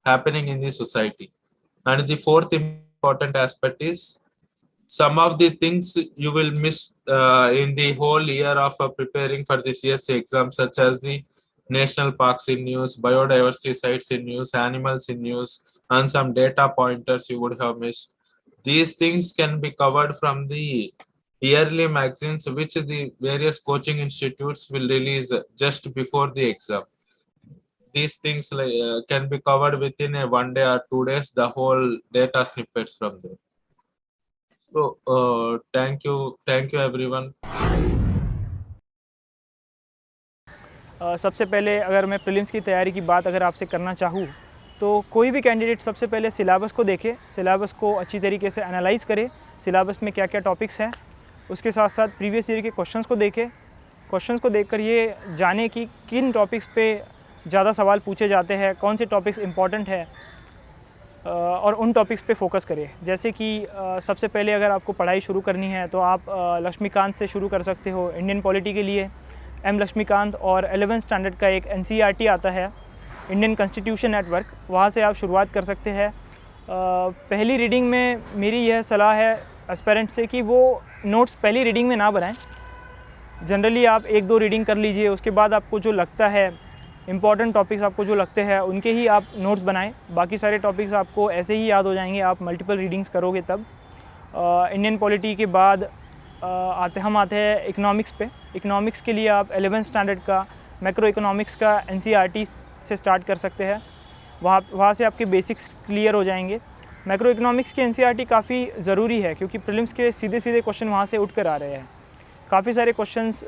S8: happening in the society. And the fourth important aspect is some of the things you will miss in the whole year of preparing for the CSC exam, such as the national parks in news, biodiversity sites in news, animals in news, and some data pointers you would have missed. These things can be covered from the yearly magazines which the various coaching institutes will release just before the exam. These things can be covered within a 1 day or 2 days, the whole data snippets from there. So thank you everyone.
S9: सबसे पहले अगर मैं prelims की तैयारी की बात अगर आपसे करना चाहूँ तो कोई भी कैंडिडेट सबसे पहले सिलेबस को देखे, सिलेबस को अच्छी तरीके से एनालाइज करे, सिलेबस में क्या क्या टॉपिक्स हैं, उसके साथ साथ प्रीवियस ईयर के क्वेश्चंस को देखे, क्वेश्चंस को देखकर ये जाने कि किन टॉपिक्स पे ज़्यादा सवाल पूछे जाते हैं, कौन से टॉपिक्स इंपॉर्टेंट है और उन टॉपिक्स पे फोकस करें। जैसे कि सबसे पहले अगर आपको पढ़ाई शुरू करनी है तो आप लक्ष्मीकांत से शुरू कर सकते हो। इंडियन पॉलिटी के लिए एम लक्ष्मीकांत और 11th स्टैंडर्ड का एक NCERT आता है, इंडियन कॉन्स्टिट्यूशन एट वर्क, वहाँ से आप शुरुआत कर सकते हैं। पहली रीडिंग में मेरी यह सलाह है एस्पेरेंट से कि वो नोट्स पहली रीडिंग में ना बनाएं। जनरली आप 1-2 रीडिंग कर लीजिए, उसके बाद आपको जो लगता है इम्पॉर्टेंट टॉपिक्स आपको जो लगते हैं उनके ही आप नोट्स बनाएं। बाकी सारे टॉपिक्स आपको ऐसे ही याद हो जाएंगे, आप मल्टीपल रीडिंग्स करोगे तब। इंडियन पॉलिटी के बाद हम आते हैं इकोनॉमिक्स पे। इकोनॉमिक्स के लिए आप 11th स्टैंडर्ड का मैक्रो इकोनॉमिक्स का NCERT से स्टार्ट कर सकते हैं। वहाँ से आपके बेसिक्स क्लियर हो जाएंगे। मैक्रो इकोनॉमिक्स की NCERT काफ़ी ज़रूरी है क्योंकि प्रीलिम्स के सीधे क्वेश्चन वहाँ से उठ कर आ रहे हैं। काफ़ी सारे क्वेश्चंस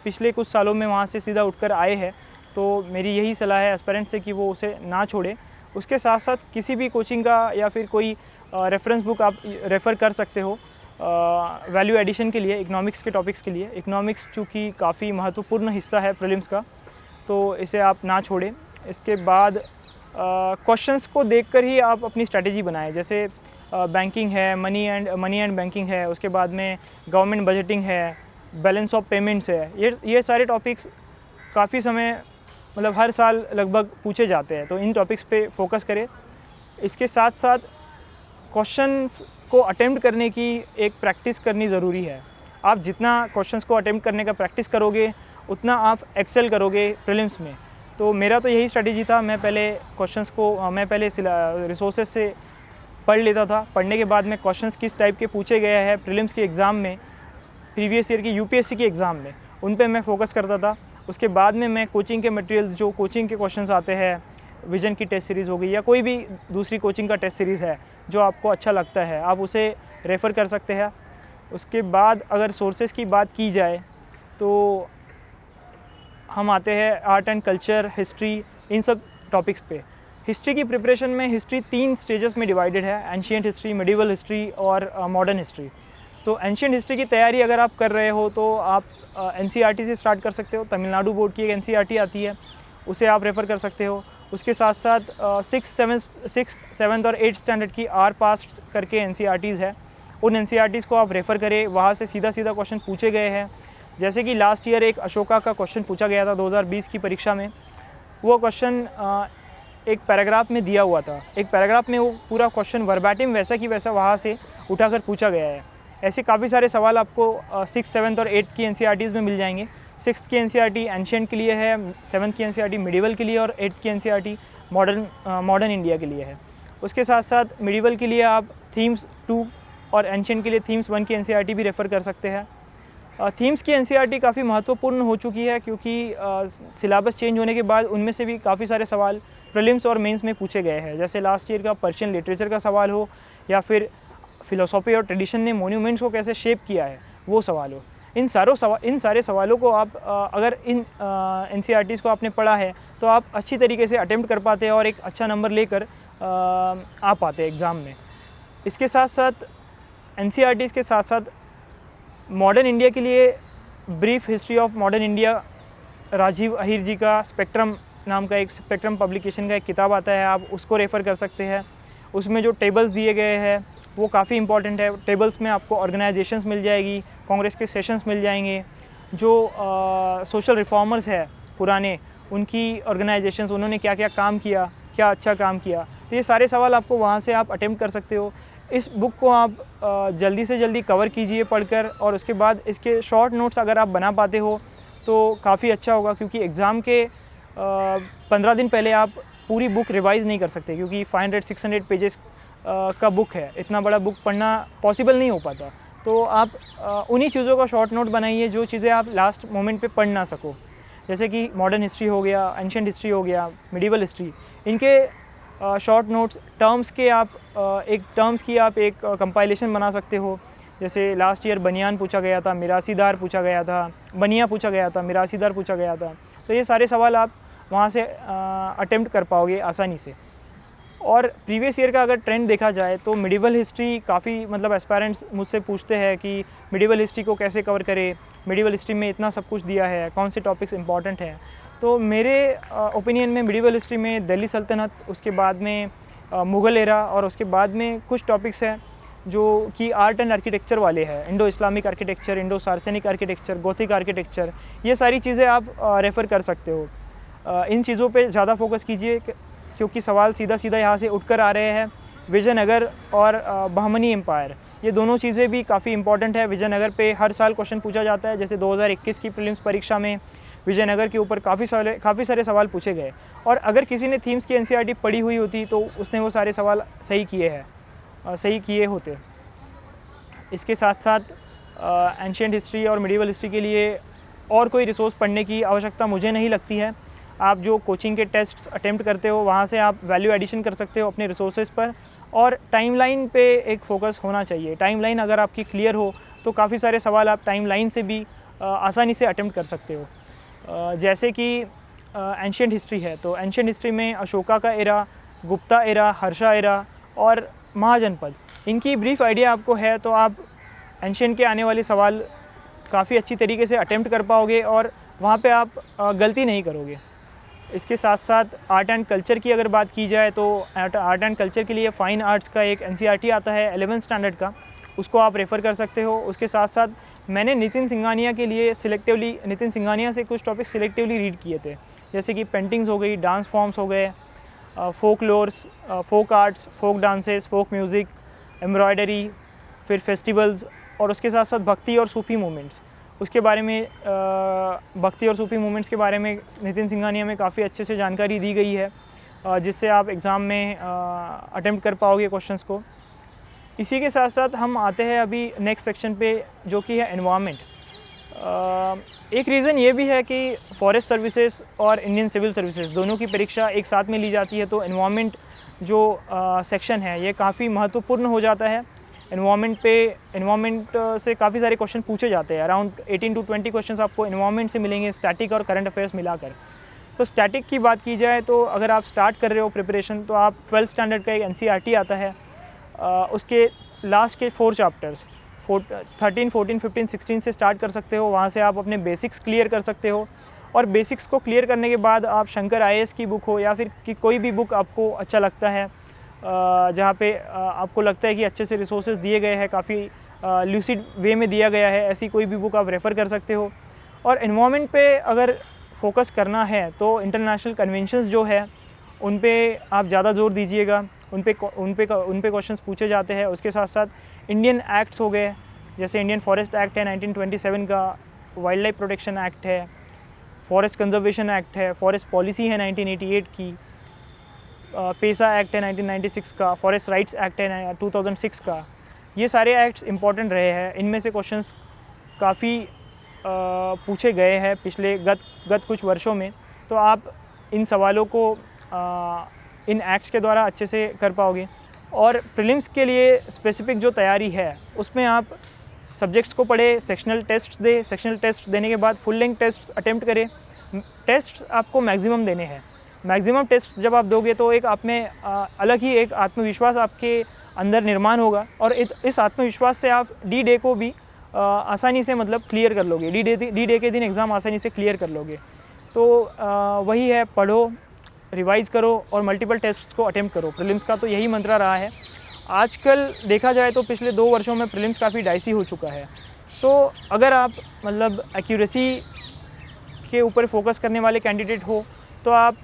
S9: पिछले कुछ सालों में वहाँ से सीधा उठकर आए हैं, तो मेरी यही सलाह है एस्पेरेंट से कि वो उसे ना छोड़े। उसके साथ साथ किसी भी कोचिंग का या फिर कोई रेफरेंस बुक आप रेफ़र कर सकते हो वैल्यू एडिशन के लिए, इकोनॉमिक्स के टॉपिक्स के लिए। इकोनॉमिक्स चूँकि काफ़ी महत्वपूर्ण हिस्सा है प्रीलिम्स का, तो इसे आप ना छोड़ें। इसके बाद क्वेश्चंस को देखकर ही आप अपनी स्ट्रैटेजी बनाएं। जैसे बैंकिंग है, मनी एंड बैंकिंग है, उसके बाद में गवर्नमेंट बजटिंग है, बैलेंस ऑफ पेमेंट्स है। ये सारे टॉपिक्स काफ़ी समय मतलब हर साल लगभग पूछे जाते हैं, तो इन टॉपिक्स पे फोकस करें। इसके साथ साथ क्वेश्चंस को अटेम्प्ट करने की एक प्रैक्टिस करनी ज़रूरी है। आप जितना क्वेश्चंस को अटेम्प्ट करने का प्रैक्टिस करोगे उतना आप एक्सेल करोगे प्रीलिम्स में। तो मेरा तो यही स्ट्रेटेजी था, मैं पहले रिसोर्सेज से पढ़ लेता था। पढ़ने के बाद में क्वेश्चंस किस टाइप के पूछे गए हैं प्रीलिम्स के एग्ज़ाम में, प्रीवियस ईयर की UPSC के एग्ज़ाम में, उन पे मैं फोकस करता था। उसके बाद में मैं कोचिंग के मटेरियल, जो कोचिंग के क्वेश्चंस आते हैं, विजन की टेस्ट सीरीज़ हो गई या कोई भी दूसरी कोचिंग का टेस्ट सीरीज़ है जो आपको अच्छा लगता है, आप उसे रेफ़र कर सकते हैं। उसके बाद अगर सोर्सेज की बात की जाए तो हम आते हैं आर्ट एंड कल्चर, हिस्ट्री, इन सब टॉपिक्स पे। हिस्ट्री की प्रिपरेशन में हिस्ट्री 3 स्टेजेस में डिवाइडेड है, एंशिएंट हिस्ट्री, मिडिवल हिस्ट्री और मॉडर्न हिस्ट्री। तो एंशिएंट हिस्ट्री की तैयारी अगर आप कर रहे हो तो आप NCERT से स्टार्ट कर सकते हो। तमिलनाडु बोर्ड की एक NCERT आती है, उसे आप रेफ़र कर सकते हो। उसके साथ साथ 6th, 7th और 8th स्टैंडर्ड की आर पास्ट करके NCERTs है, उन NCERTs को आप रेफ़र करें, वहाँ से सीधा क्वेश्चन पूछे गए हैं। जैसे कि लास्ट ईयर एक अशोका का क्वेश्चन पूछा गया था 2020 की परीक्षा में। वो क्वेश्चन एक पैराग्राफ में दिया हुआ था, एक पैराग्राफ में वो पूरा क्वेश्चन वर्बैटिम वैसा की वैसा वहाँ से उठाकर पूछा गया है। ऐसे काफ़ी सारे सवाल आपको 6th, 7th और 8th की NCERTs में मिल जाएंगे। 6th की NCERT एंशिएंट के लिए है, 7th की NCERT मिडिवल के लिए और 8th की NCERT मॉडर्न इंडिया के लिए है। उसके साथ साथ मिडिवल के लिए आप थीम्स 2 और एंशिएंट के लिए थीम्स 1 की NCERT भी रेफ़र कर सकते हैं। थीम्स की NCERT काफ़ी महत्वपूर्ण हो चुकी है क्योंकि सिलेबस चेंज होने के बाद उनमें से भी काफ़ी सारे सवाल प्रीलिम्स और मेंस में पूछे गए हैं। जैसे लास्ट ईयर का पर्शियन लिटरेचर का सवाल हो या फिर फ़िलोसॉफी और ट्रेडिशन ने मोन्यूमेंट्स को कैसे शेप किया है वो सवाल हो। इन सारे सवालों को आप अगर इन NCERTs को आपने पढ़ा है तो आप अच्छी तरीके से अटेम्प्ट कर पाते हैं और एक अच्छा नंबर लेकर आ पाते हैं एग्ज़ाम में। इसके साथ साथ NCERTs के साथ साथ मॉडर्न इंडिया के लिए brief history of modern India Rajiv Ahir ji का स्पेक्ट्रम नाम का एक स्पेक्ट्रम पब्लिकेशन का एक किताब आता है, आप उसको रेफ़र कर सकते हैं। उसमें जो टेबल्स दिए गए हैं वो काफ़ी इंपॉर्टेंट है। टेबल्स में आपको ऑर्गेनाइजेशंस मिल जाएगी, कांग्रेस के सेशंस मिल जाएंगे, जो सोशल रिफॉर्मर्स है पुराने, उनकी ऑर्गेनाइजेशंस, उन्होंने क्या क्या काम किया, क्या अच्छा काम किया, तो ये सारे सवाल आपको वहाँ से आप अटेम्प्ट कर सकते हो। इस बुक को आप जल्दी से जल्दी कवर कीजिए पढ़कर, और उसके बाद इसके शॉर्ट नोट्स अगर आप बना पाते हो तो काफ़ी अच्छा होगा, क्योंकि एग्ज़ाम के 15 दिन पहले आप पूरी बुक रिवाइज़ नहीं कर सकते, क्योंकि 500-600 पेजेस का बुक है, इतना बड़ा बुक पढ़ना पॉसिबल नहीं हो पाता। तो आप उन्हीं चीज़ों का शॉर्ट नोट बनाइए जो चीज़ें आप लास्ट मोमेंट पे पढ़ ना सको, जैसे कि मॉडर्न हिस्ट्री हो गया, एंशिएंट हिस्ट्री हो गया, मिडिवल हिस्ट्री, इनके शॉर्ट नोट्स, टर्म्स की आप एक कंपाइलेशन बना सकते हो। जैसे लास्ट ईयर बनियान पूछा गया था, मिरासीदार पूछा गया था, बनिया पूछा गया था, मिरासीदार पूछा गया था, तो ये सारे सवाल आप वहाँ से अटेम्प्ट कर पाओगे आसानी से। और प्रीवियस ईयर का अगर ट्रेंड देखा जाए तो मिडिवल हिस्ट्री काफ़ी, मतलब एस्पायरेंट्स मुझसे पूछते हैं कि मिडिवल हिस्ट्री को कैसे कवर करें, मिडिवल हिस्ट्री में इतना सब कुछ दिया है, कौन से टॉपिक्स इंपॉर्टेंट हैं। तो मेरे ओपिनियन में मिडिवल हिस्ट्री में दिल्ली सल्तनत, उसके बाद में मुग़ल एरा, और उसके बाद में कुछ टॉपिक्स हैं जो कि आर्ट एंड आर्किटेक्चर वाले हैं, Indo Islamic architecture, Indo Saracenic architecture, Gothic architecture, ये सारी चीज़ें आप रेफ़र कर सकते हो। इन चीज़ों पे ज़्यादा फोकस कीजिए, क्योंकि सवाल सीधा यहाँ से उठकर आ रहे हैं। विजयनगर और बहमनी एम्पायर, ये दोनों चीज़ें भी काफ़ी इंपॉर्टेंट है। विजयनगर पे हर साल क्वेश्चन पूछा जाता है, जैसे 2021 की प्रीलिम्स परीक्षा में विजयनगर के ऊपर काफ़ी सारे सवाल पूछे गए, और अगर किसी ने थीम्स की NCERT पढ़ी हुई होती तो उसने वो सारे सवाल सही किए होते। इसके साथ साथ एंशिएंट हिस्ट्री और मिडिवल हिस्ट्री के लिए और कोई रिसोर्स पढ़ने की आवश्यकता मुझे नहीं लगती है। आप जो कोचिंग के टेस्ट अटेम्प्ट करते हो वहाँ से आप वैल्यू एडिशन कर सकते हो अपने रिसोर्सेज पर, और टाइमलाइन पे एक फ़ोकस होना चाहिए। टाइमलाइन अगर आपकी क्लियर हो तो काफ़ी सारे सवाल आप टाइमलाइन से भी आसानी से अटेम्प्ट कर सकते हो। जैसे कि एंशिएंट हिस्ट्री है, तो एंशिएंट हिस्ट्री में अशोका का era, Gupta era, Harsha era और महाजनपद, इनकी ब्रीफ आइडिया आपको है तो आप एंशिएंट के आने वाले सवाल काफ़ी अच्छी तरीके से अटेम्प्ट कर पाओगे और वहाँ पे आप गलती नहीं करोगे। इसके साथ साथ आर्ट एंड कल्चर की अगर बात की जाए तो आर्ट एंड कल्चर के लिए फ़ाइन आर्ट्स का एक NCERT आता है 11th स्टैंडर्ड का, उसको आप रेफ़र कर सकते हो। उसके साथ साथ मैंने नितिन सिंघानिया के लिए नितिन सिंघानिया से कुछ टॉपिक सिलेक्टिवली रीड किए थे, जैसे कि पेंटिंग्स हो गई, डांस फॉर्म्स हो गए, folk lores, folk arts, folk dances, folk music, embroidery, फिर फेस्टिवल्स, और उसके साथ साथ भक्ति और सूफी मूवमेंट्स। उसके बारे में भक्ति और सूफी मूवमेंट्स के बारे में नितिन सिंघानिया में काफ़ी अच्छे से जानकारी दी गई है, जिससे आप एग्ज़ाम में अटेम्प्ट कर पाओगे क्वेश्चंस को। इसी के साथ साथ हम आते हैं अभी नेक्स्ट सेक्शन पे, जो कि है एनवायरनमेंट। एक रीज़न ये भी है कि फॉरेस्ट सर्विसेज और इंडियन सिविल सर्विसेज दोनों की परीक्षा एक साथ में ली जाती है, तो एनवायरनमेंट जो सेक्शन है ये काफ़ी महत्वपूर्ण हो जाता है। एनवायरनमेंट से काफ़ी सारे क्वेश्चन पूछे जाते हैं, अराउंड 18 to 20 क्वेश्चंस आपको एनवायरनमेंट से मिलेंगे, स्टैटिक और करंट अफेयर्स मिलाकर। तो स्टैटिक की बात की जाए तो अगर आप स्टार्ट कर रहे हो प्रिपरेशन तो आप 12th स्टैंडर्ड का एक NCERT आता है, उसके लास्ट के 4 चैप्टर्स 13, 14, 15, 16 से स्टार्ट कर सकते हो। वहाँ से आप अपने बेसिक्स क्लियर कर सकते हो और बेसिक्स को क्लियर करने के बाद आप शंकर IAS की बुक हो या फिर कि कोई भी बुक आपको अच्छा लगता है, जहाँ पे आपको लगता है कि अच्छे से रिसोर्सेज दिए गए हैं, काफ़ी ल्यूसिड वे में दिया गया है, ऐसी कोई भी बुक आप रेफ़र कर सकते हो। और एनवायरनमेंट पे अगर फोकस करना है तो इंटरनेशनल कन्वेंशंस जो है उन पे आप ज़्यादा जोर दीजिएगा, उन पे क्वेश्चंस पूछे जाते हैं। उसके साथ साथ इंडियन एक्ट्स हो गए, जैसे इंडियन फॉरेस्ट एक्ट है 1927 का, वाइल्ड लाइफ प्रोटेक्शन एक्ट है, फॉरेस्ट कंजर्वेशन एक्ट है, फॉरेस्ट पॉलिसी है 1988 की, पेसा एक्ट है 1996 का, फॉरेस्ट राइट्स एक्ट है 2006 का। ये सारे एक्ट्स इंपॉर्टेंट रहे हैं। इनमें से क्वेश्चंस काफ़ी पूछे गए हैं पिछले गत कुछ वर्षों में, तो आप इन सवालों को इन एक्ट्स के द्वारा अच्छे से कर पाओगे। और प्रीलिम्स के लिए स्पेसिफिक जो तैयारी है उसमें आप सब्जेक्ट्स को पढ़े, सेक्शनल टेस्ट्स दे, सेक्शनल टेस्ट देने के बाद फुल लेंथ टेस्ट्स अटेम्प्ट करें। टेस्ट्स आपको मैक्सिमम देने हैं। मैक्सिमम टेस्ट जब आप दोगे तो एक आप में अलग ही एक आत्मविश्वास आपके अंदर निर्माण होगा और इस आत्मविश्वास से आप D-Day को भी आसानी से मतलब क्लियर कर लोगे। D-Day के दिन एग्ज़ाम आसानी से क्लियर कर लोगे। तो वही है, पढ़ो, रिवाइज़ करो और मल्टीपल टेस्ट्स को अटेम्प्ट करो। प्रीलिम्स का तो यही मंत्रा रहा है। आजकल देखा जाए तो पिछले 2 वर्षों में प्रीलिम्स काफ़ी डाइसी हो चुका है। तो अगर आप मतलब एक्यूरेसी के ऊपर फोकस करने वाले कैंडिडेट हो तो आप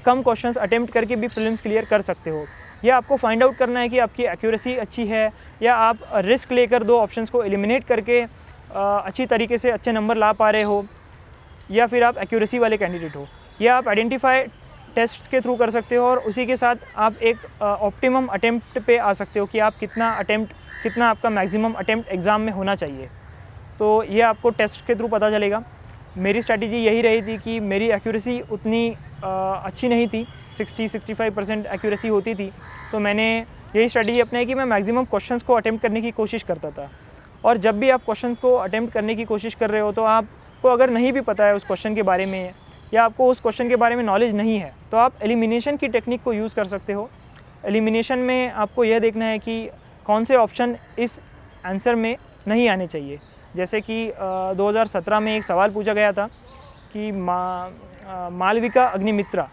S9: कम क्वेश्चंस अटेम्प्ट करके भी प्रीलिम्स क्लियर कर सकते हो। या आपको फाइंड आउट करना है कि आपकी एक्यूरेसी अच्छी है या आप रिस्क लेकर 2 ऑप्शंस को एलिमिनेट करके अच्छी तरीके से अच्छे नंबर ला पा रहे हो, या फिर आप एक्यूरेसी वाले कैंडिडेट हो, या आप आइडेंटिफाई टेस्ट्स के थ्रू कर सकते हो और उसी के साथ आप एक ऑप्टिमम अटेम्प्ट पे आ सकते हो कि आप कितना आपका मैक्सिमम अटेम्प्ट एग्ज़ाम में होना चाहिए। तो ये आपको टेस्ट के थ्रू पता चलेगा। मेरी स्ट्रैटेजी यही रही थी कि मेरी एक्यूरेसी उतनी अच्छी नहीं थी, 60-65% एक्यूरेसी होती थी, तो मैंने यही स्ट्रैटेजी अपनाई कि मैं मैक्सिमम क्वेश्चंस को अटेम्प्ट करने की कोशिश करता था। और जब भी आप क्वेश्चन को अटेम्प्ट करने की कोशिश कर रहे हो तो आपको अगर नहीं भी पता है उस क्वेश्चन के बारे में या आपको उस क्वेश्चन के बारे में नॉलेज नहीं है तो आप एलिमिनेशन की टेक्निक को यूज़ कर सकते हो। एलिमिनेशन में आपको यह देखना है कि कौन से ऑप्शन इस आंसर में नहीं आने चाहिए। जैसे कि 2017 में एक सवाल पूछा गया था कि मालविका अग्निमित्रा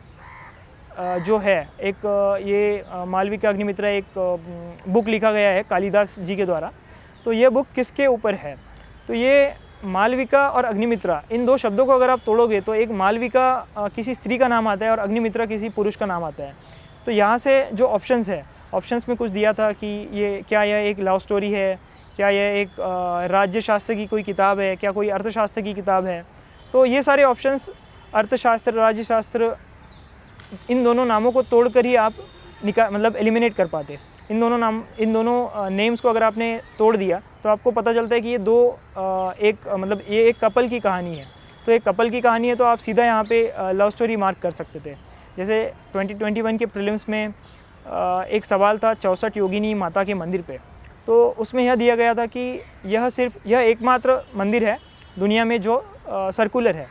S9: जो है ये मालविका अग्निमित्रा एक बुक लिखा गया है कालिदास जी के द्वारा। तो ये बुक किसके ऊपर है? तो ये मालविका और अग्निमित्रा, इन 2 शब्दों को अगर आप तोड़ोगे तो एक मालविका किसी स्त्री का नाम आता है और अग्निमित्रा किसी पुरुष का नाम आता है। तो यहाँ से जो ऑप्शंस है, ऑप्शंस में कुछ दिया था कि ये क्या यह एक लव स्टोरी है, क्या यह एक राज्यशास्त्र की कोई किताब है, क्या कोई अर्थशास्त्र की किताब है। तो ये सारे ऑप्शंस अर्थशास्त्र, राज्यशास्त्र, इन दोनों नामों को तोड़कर ही आप मतलब एलिमिनेट कर पाते। इन दोनों नेम्स को अगर आपने तोड़ दिया तो आपको पता चलता है कि ये एक कपल की कहानी है। तो एक कपल की कहानी है तो आप सीधा यहाँ पे लव स्टोरी मार्क कर सकते थे। जैसे 2021 के प्रीलिम्स में एक सवाल था 64 योगिनी माता के मंदिर पे। तो उसमें यह दिया गया था कि यह एकमात्र मंदिर है दुनिया में जो सर्कुलर है।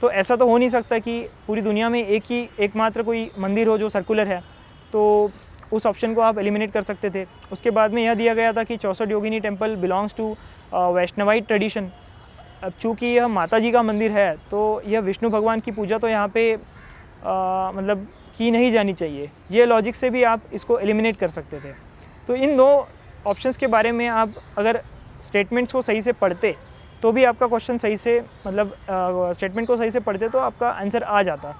S9: तो ऐसा तो हो नहीं सकता कि पूरी दुनिया में एकमात्र कोई मंदिर हो जो सर्कुलर है। तो उस ऑप्शन को आप एलिमिनेट कर सकते थे। उसके बाद में यह दिया गया था कि 64 Yogini temple belongs to Vaishnavite tradition. अब चूँकि यह माता जी का मंदिर है तो यह विष्णु भगवान की पूजा तो यहाँ पे मतलब की नहीं जानी चाहिए। ये लॉजिक से भी आप इसको एलिमिनेट कर सकते थे। तो इन 2 ऑप्शंस के बारे में आप अगर स्टेटमेंट्स को सही से पढ़ते तो भी आपका क्वेश्चन सही से मतलब स्टेटमेंट को सही से पढ़ते तो आपका आंसर आ जाता।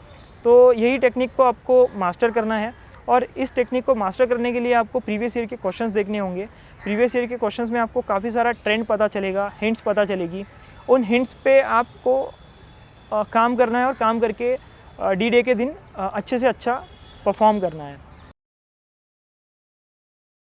S9: तो यही टेक्निक को आपको मास्टर करना है और इस टेक्निक को मास्टर करने के लिए आपको प्रीवियस ईयर के क्वेश्चंस देखने होंगे। प्रीवियस ईयर के क्वेश्चंस में आपको काफ़ी सारा ट्रेंड पता चलेगा, हिंट्स पता चलेगी। उन हिंट्स पे आपको काम करना है और काम करके D-Day के दिन अच्छे से अच्छा परफॉर्म करना है।